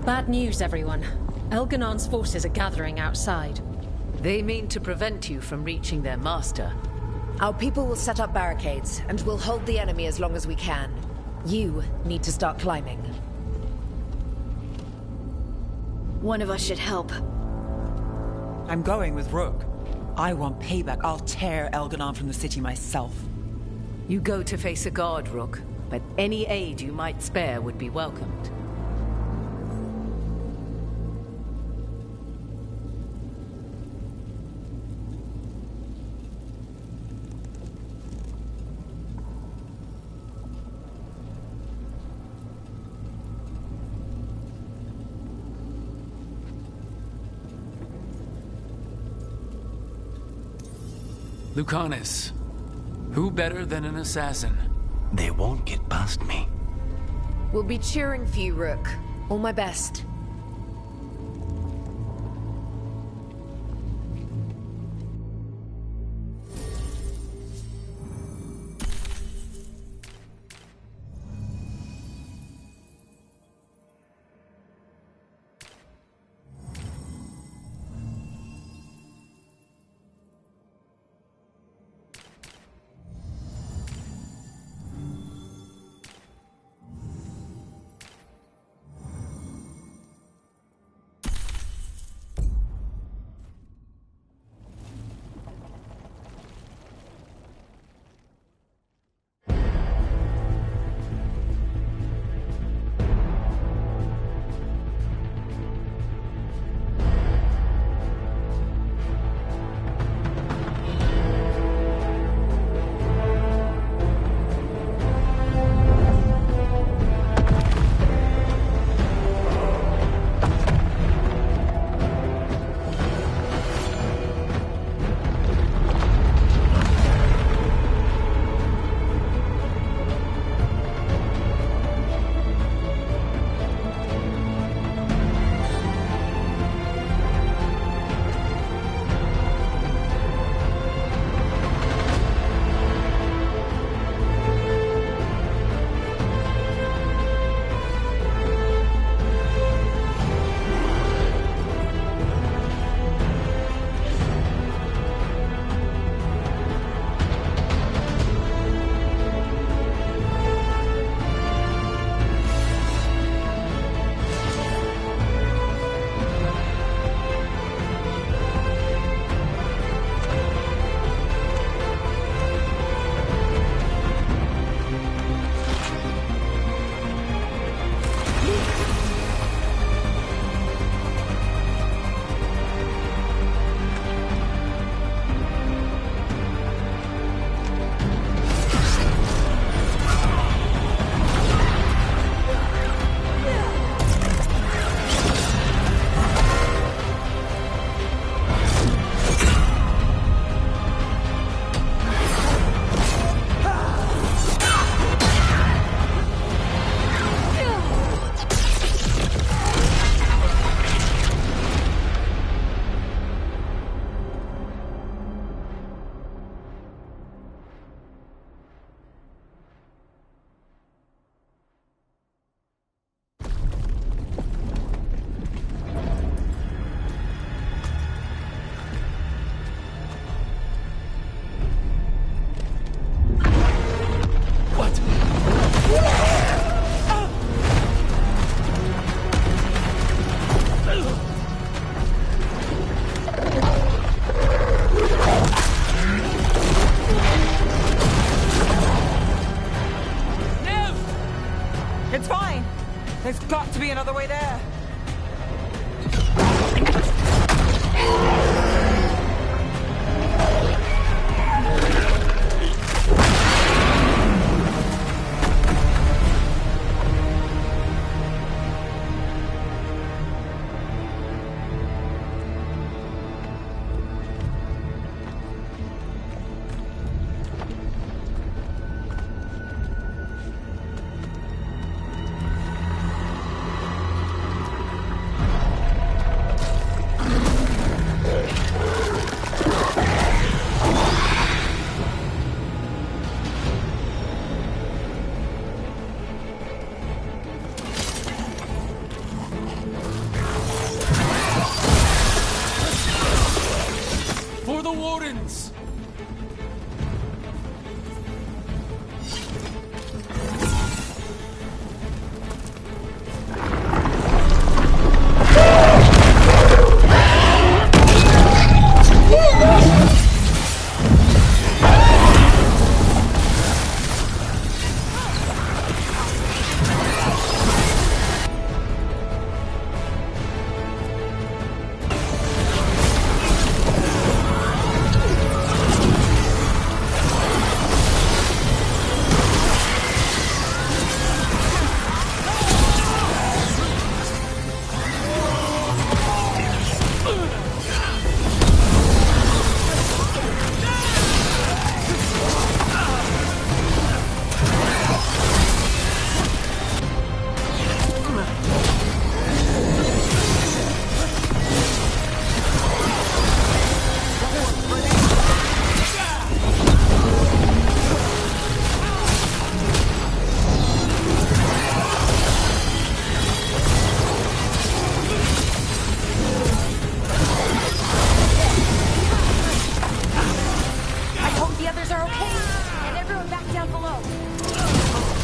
Bad news, everyone. Elganon's forces are gathering outside. They mean to prevent you from reaching their master. Our people will set up barricades, and we'll hold the enemy as long as we can. You need to start climbing. One of us should help. I'm going with Rook. I want payback. I'll tear Elganon from the city myself. You go to face a guard, Rook, but any aid you might spare would be welcomed. Lucanus. Who better than an assassin? They won't get past me. We'll be cheering for you, Rook. All my best. another way there. For the Wardens!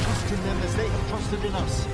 Trust in them as they have trusted in us.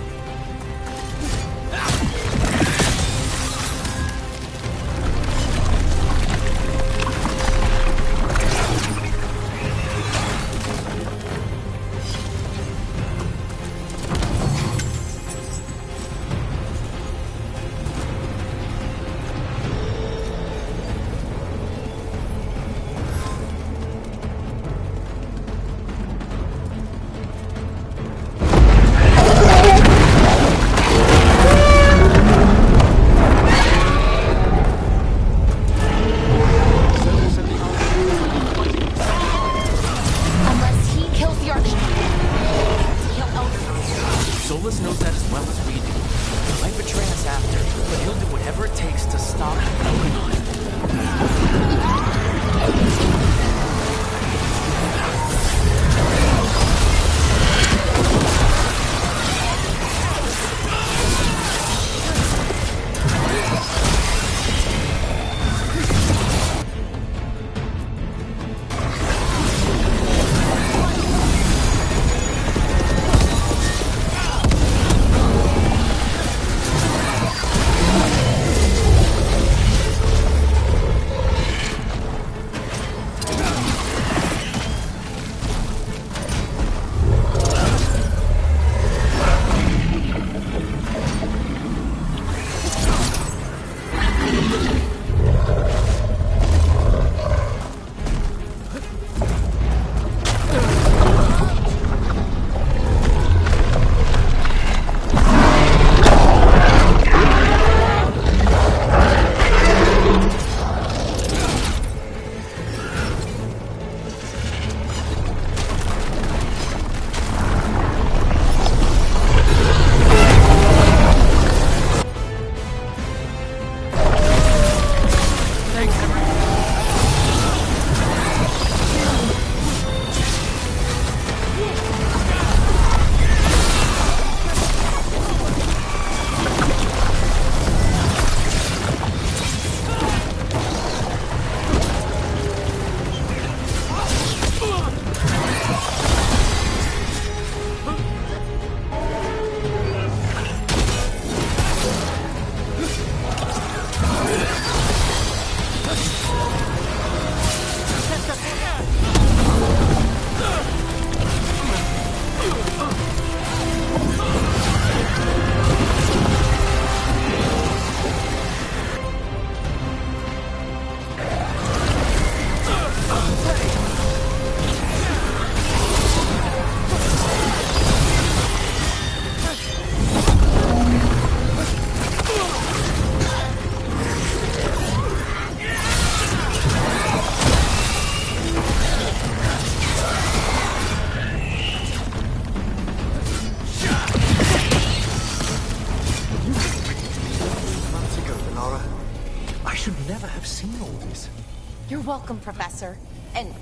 welcome, Professor. And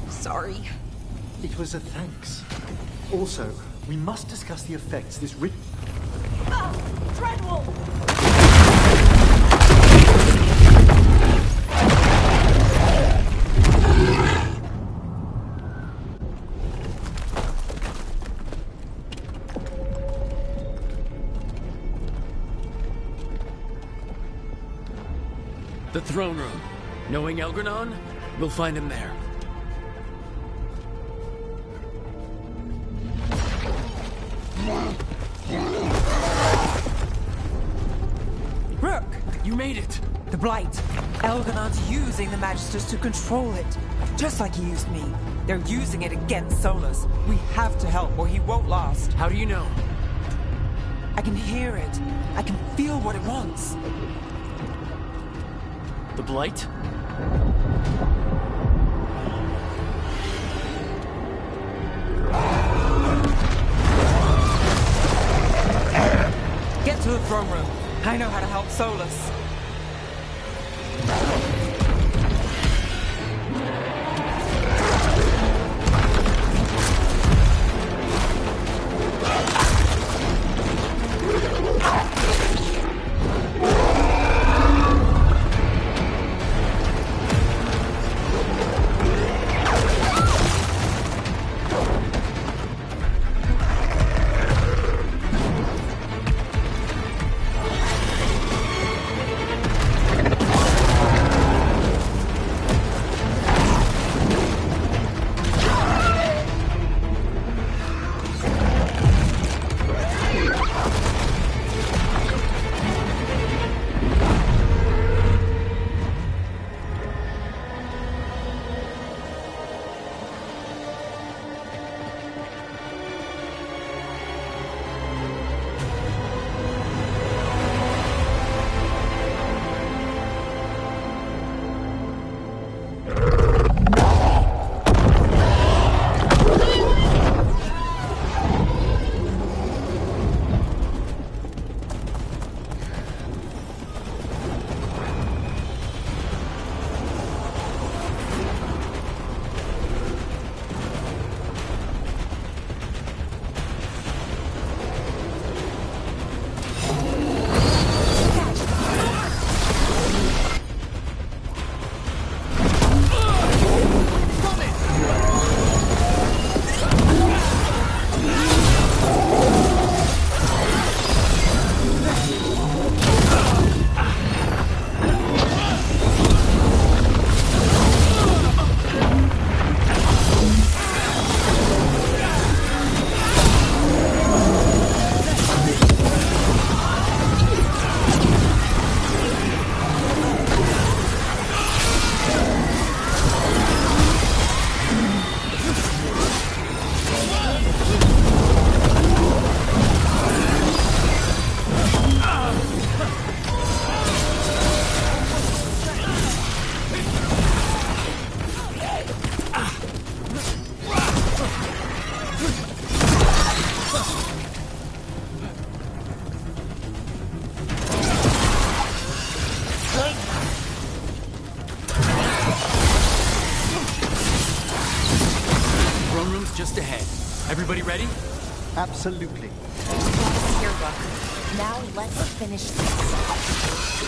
sorry. It was a thanks. Also, we must discuss the effects this Dreadwolf! The throne room. Knowing Elgranon, we'll find him there. Rook! You made it! The Blight. Elganon's using the Magisters to control it. Just like he used me. They're using it against Solus. We have to help or he won't last. How do you know? I can hear it. I can feel what it wants. The Blight? Get to the throne room. I know how to help Solus. Just ahead. Everybody ready? Absolutely. Here, Buck. Now let's finish this.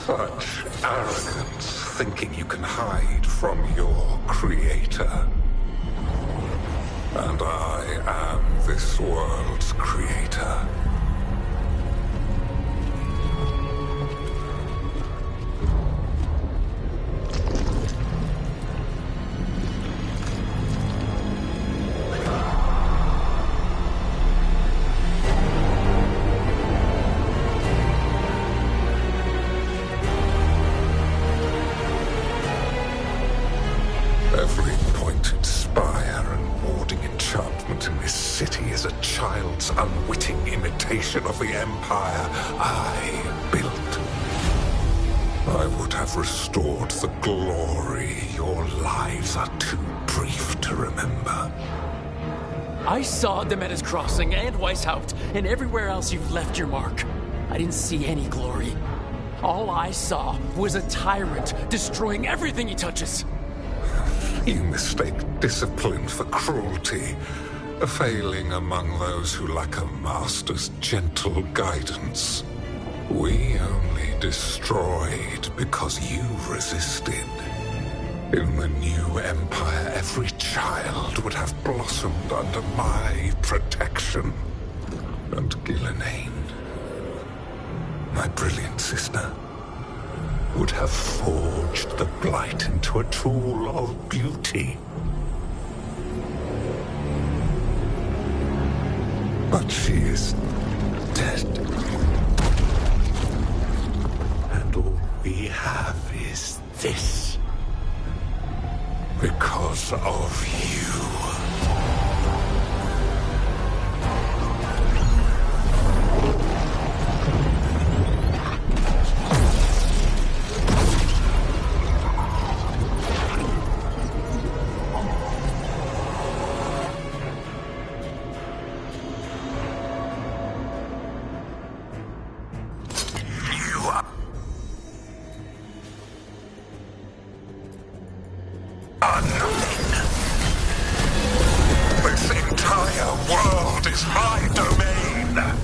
Such arrogance, thinking you can hide from your creator. And I am this world's creator. Every pointed spire and warding enchantment in this city is a child's unwitting imitation of the empire I built. I would have restored the glory. Your lives are too brief to remember. I saw Demeter's Crossing and Weishaupt and everywhere else you've left your mark. I didn't see any glory. All I saw was a tyrant destroying everything he touches. You mistake discipline for cruelty, a failing among those who lack a master's gentle guidance. We only destroyed because you resisted. In the new empire, every child would have blossomed under my protection. And Gillenane, my brilliant sister, would have forged the Blight into a tool of beauty. But she is dead. And all we have is this. Because of you. This entire world is my domain!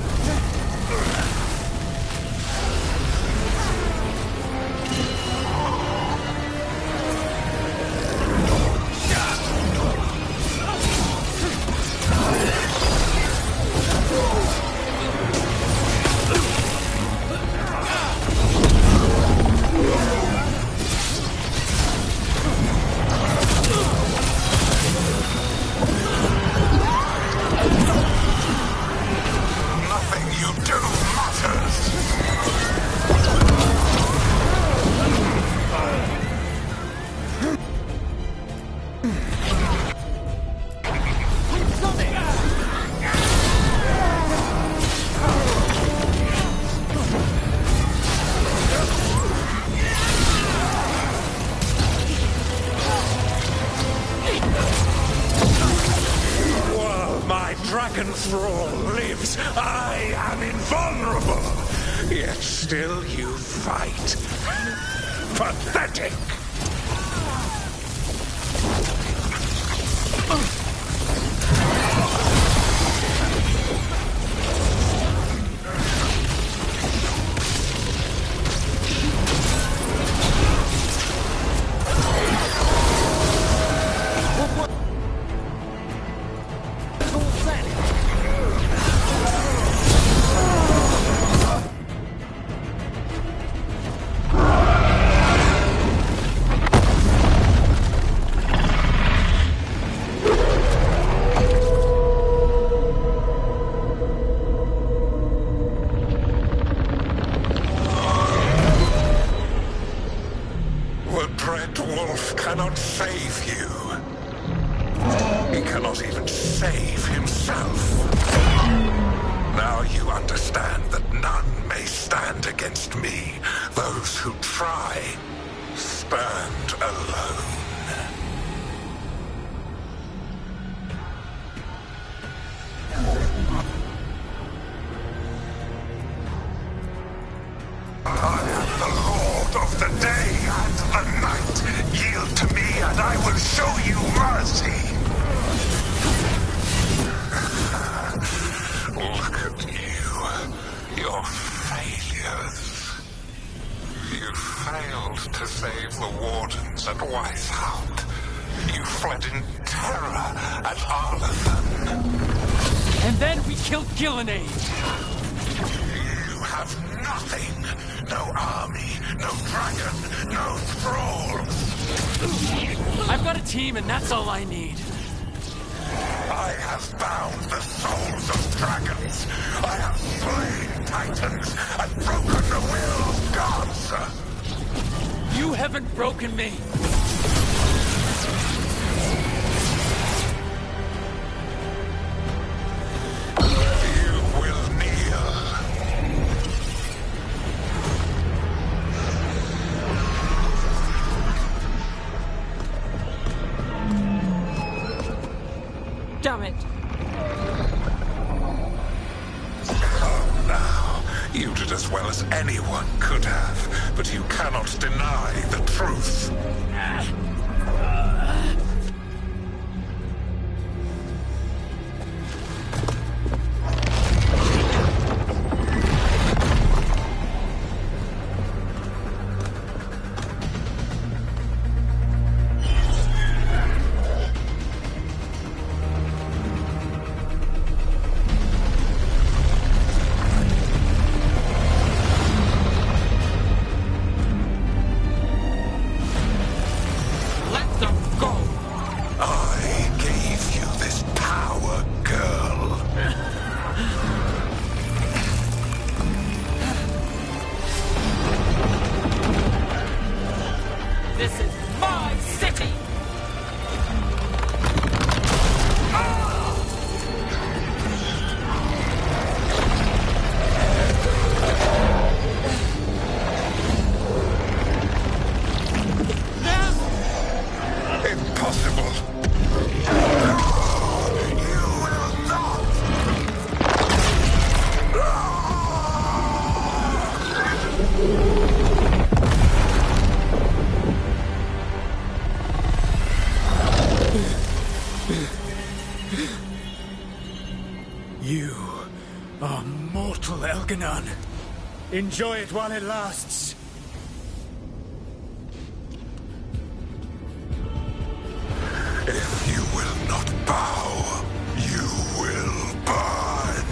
Dragon Thrall lives. I am invulnerable. Yet still you fight. Pathetic. Cannot save you. He cannot even save himself. Now you understand that none may stand against me. Those who try stand alone. I am the Lord of the day and the night. Yield to me and I will show you mercy. Look at you. Your failures. You failed to save the Wardens at Weishaupt. You fled in terror at Arlathan. And then we killed Gillenade. You have nothing. No army, no dragon, no thralls. I've got a team, and that's all I need. I have bound the souls of dragons. I have slain titans and broken the will of gods. You haven't broken me. You will kneel. Damn it. Oh, now. You did as well as anyone could have, but you cannot deny the truth. You are mortal, Elganon. Enjoy it while it lasts. If you will not bow, you will burn.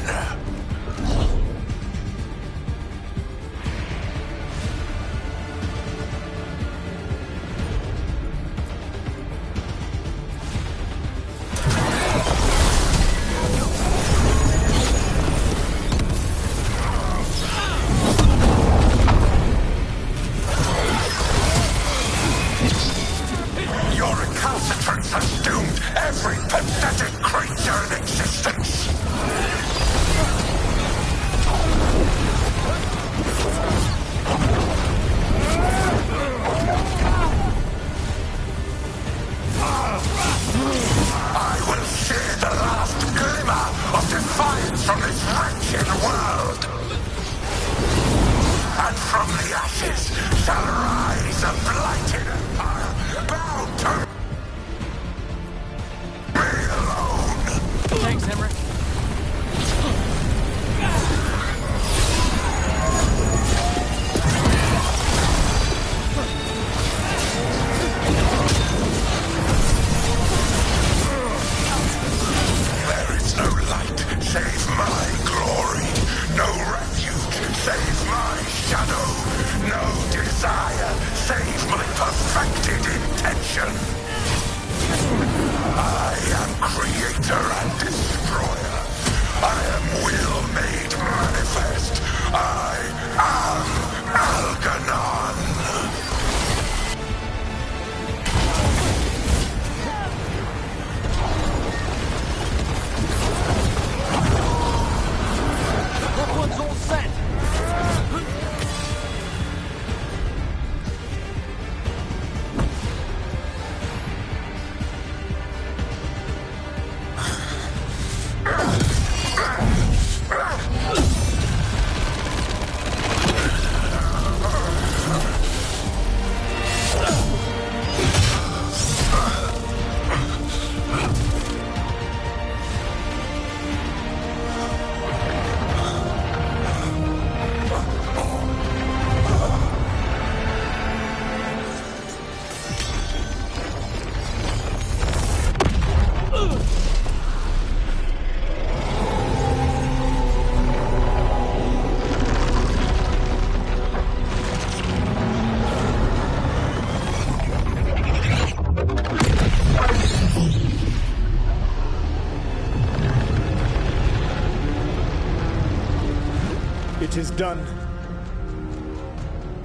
'Tis done.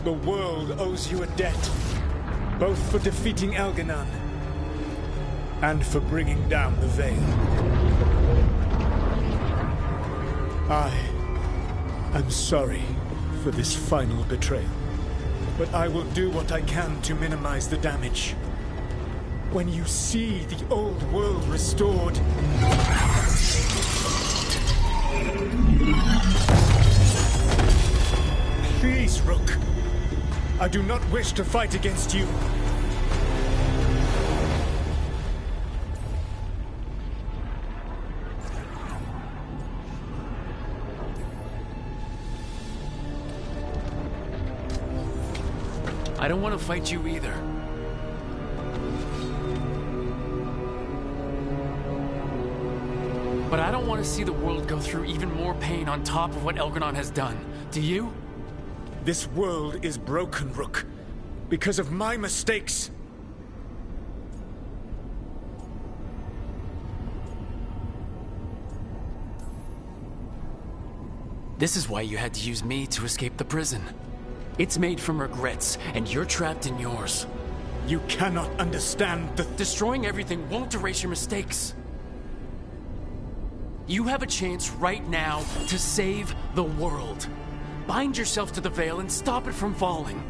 The world owes you a debt, both for defeating Elganon and for bringing down the Veil. I am sorry for this final betrayal, but I will do what I can to minimize the damage. When you see the old world restored, please, Rook. I do not wish to fight against you. I don't want to fight you either. But I don't want to see the world go through even more pain on top of what Elganon has done. Do you? This world is broken, Rook, because of my mistakes. This is why you had to use me to escape the prison. It's made from regrets, and you're trapped in yours. You cannot understand the... Destroying everything won't erase your mistakes. You have a chance right now to save the world. Bind yourself to the Veil and stop it from falling.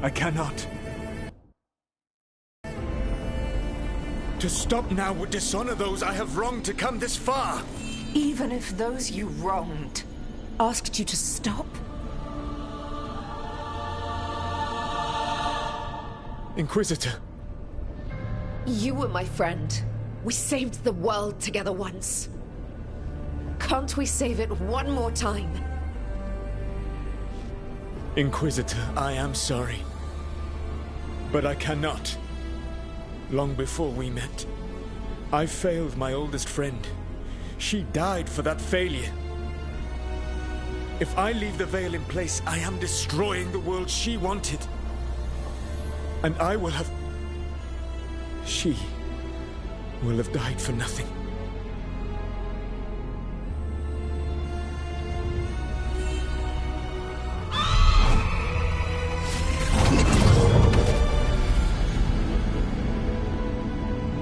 I cannot. To stop now would dishonor those I have wronged to come this far. Even if those you wronged asked you to stop? Inquisitor. You were my friend. We saved the world together once. Can't we save it one more time? Inquisitor, I am sorry. But I cannot. Long before we met, I failed my oldest friend. She died for that failure. If I leave the Veil in place, I am destroying the world she wanted. And I will have... She will have died for nothing.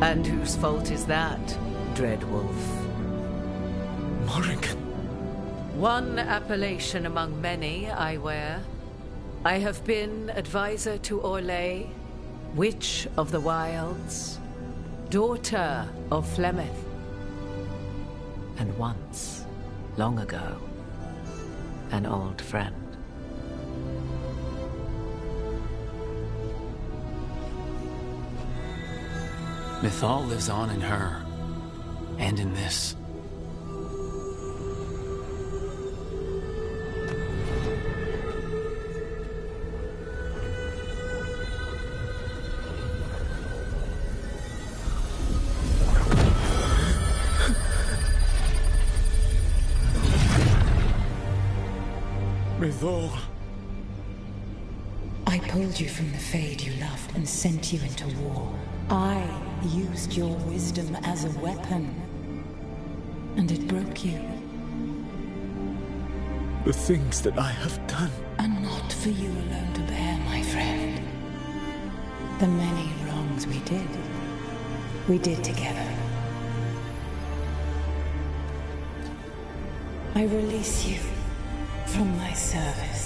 And whose fault is that, Dreadwolf? Morrigan. One appellation among many, I wear. I have been advisor to Orlais, Witch of the Wilds, daughter of Flemeth, and once, long ago, an old friend. Mythal lives on in her, and in this. Mythal. I pulled you from the Fade you loved and sent you into war. I used your wisdom as a weapon, and it broke you. The things that I have done are not for you alone to bear, my friend. The many wrongs we did together. I release you from my service.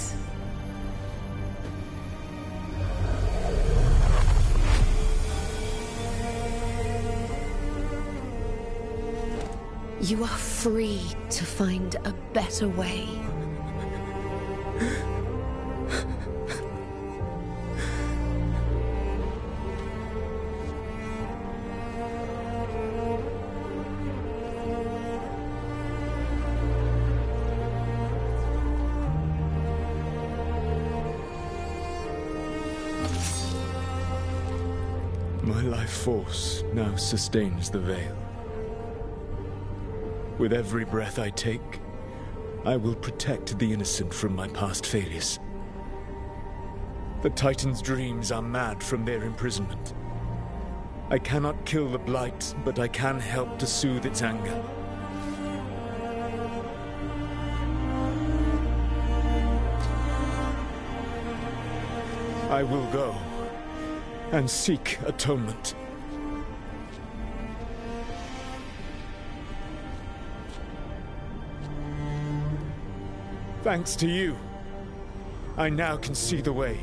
You are free to find a better way. My life force now sustains the Veil. With every breath I take, I will protect the innocent from my past failures. The Titan's dreams are mad from their imprisonment. I cannot kill the Blight, but I can help to soothe its anger. I will go and seek atonement. Thanks to you, I now can see the way.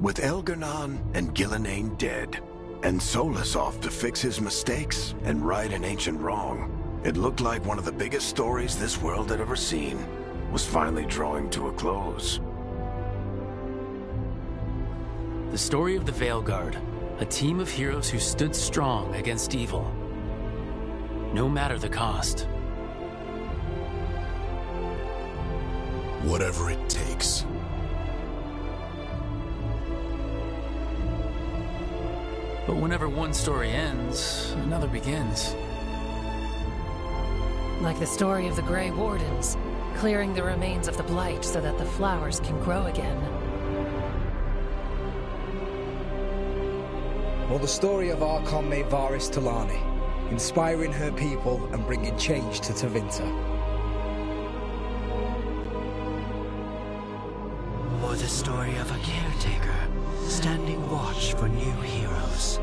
With Elgar'nan and Gillenane dead, and Solus off to fix his mistakes and right an ancient wrong, it looked like one of the biggest stories this world had ever seen was finally drawing to a close. The story of the Veilguard, a team of heroes who stood strong against evil, no matter the cost. Whatever it takes. But whenever one story ends, another begins. Like the story of the Grey Wardens, clearing the remains of the Blight so that the flowers can grow again. Or the story of Archon Maid Varys Talani, inspiring her people and bringing change to Tevinter. Or the story of a caretaker, standing watch for new heroes.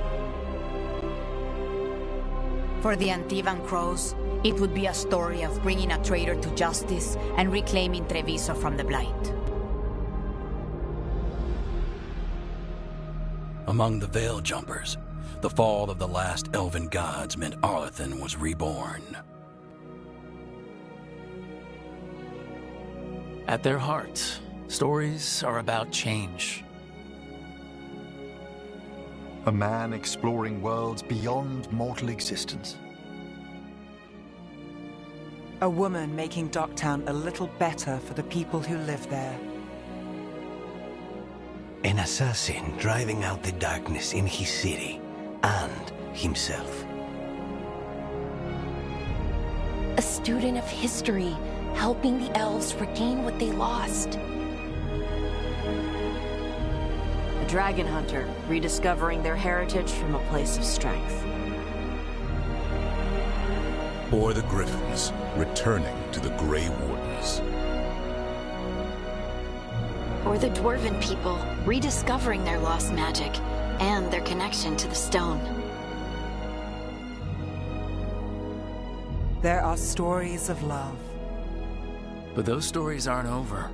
For the Antivan Crows, it would be a story of bringing a traitor to justice and reclaiming Treviso from the Blight. Among the Veil Jumpers, the fall of the last elven gods meant Arlathan was reborn. At their heart, stories are about change. A man exploring worlds beyond mortal existence. A woman making Docktown a little better for the people who live there. An assassin driving out the darkness in his city and himself. A student of history, helping the elves regain what they lost. A dragon hunter, rediscovering their heritage from a place of strength. Or the Griffins, returning to the Grey Wardens. Or the Dwarven people, rediscovering their lost magic and their connection to the stone. There are stories of love. But those stories aren't over.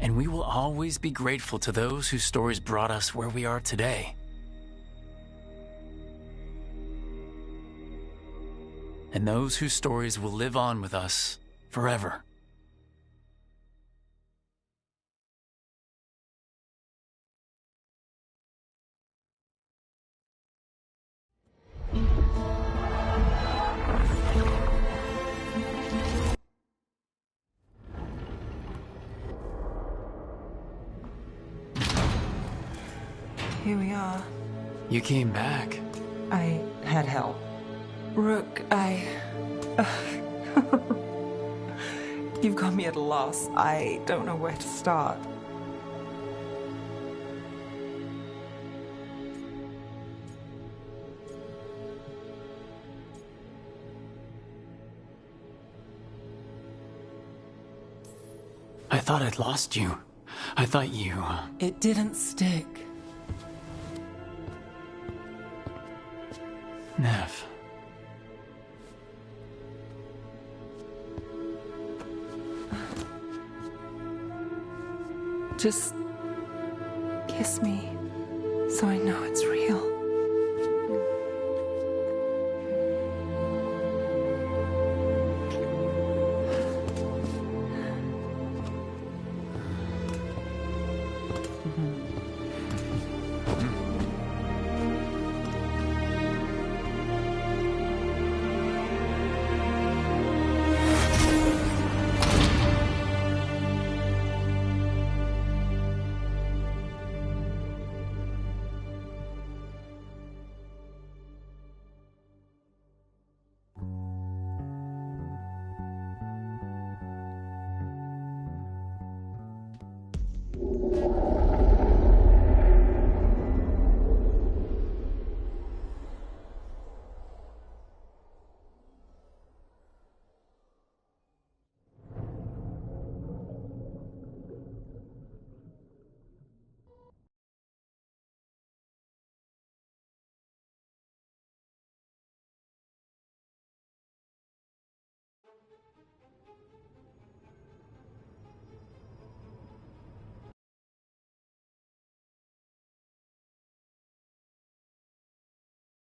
And we will always be grateful to those whose stories brought us where we are today. And those whose stories will live on with us forever. Here we are. You came back. I had help. Rook, You've got me at a loss. I don't know where to start. I thought I'd lost you. I thought you... It didn't stick. Nev. Just kiss me, so I know it's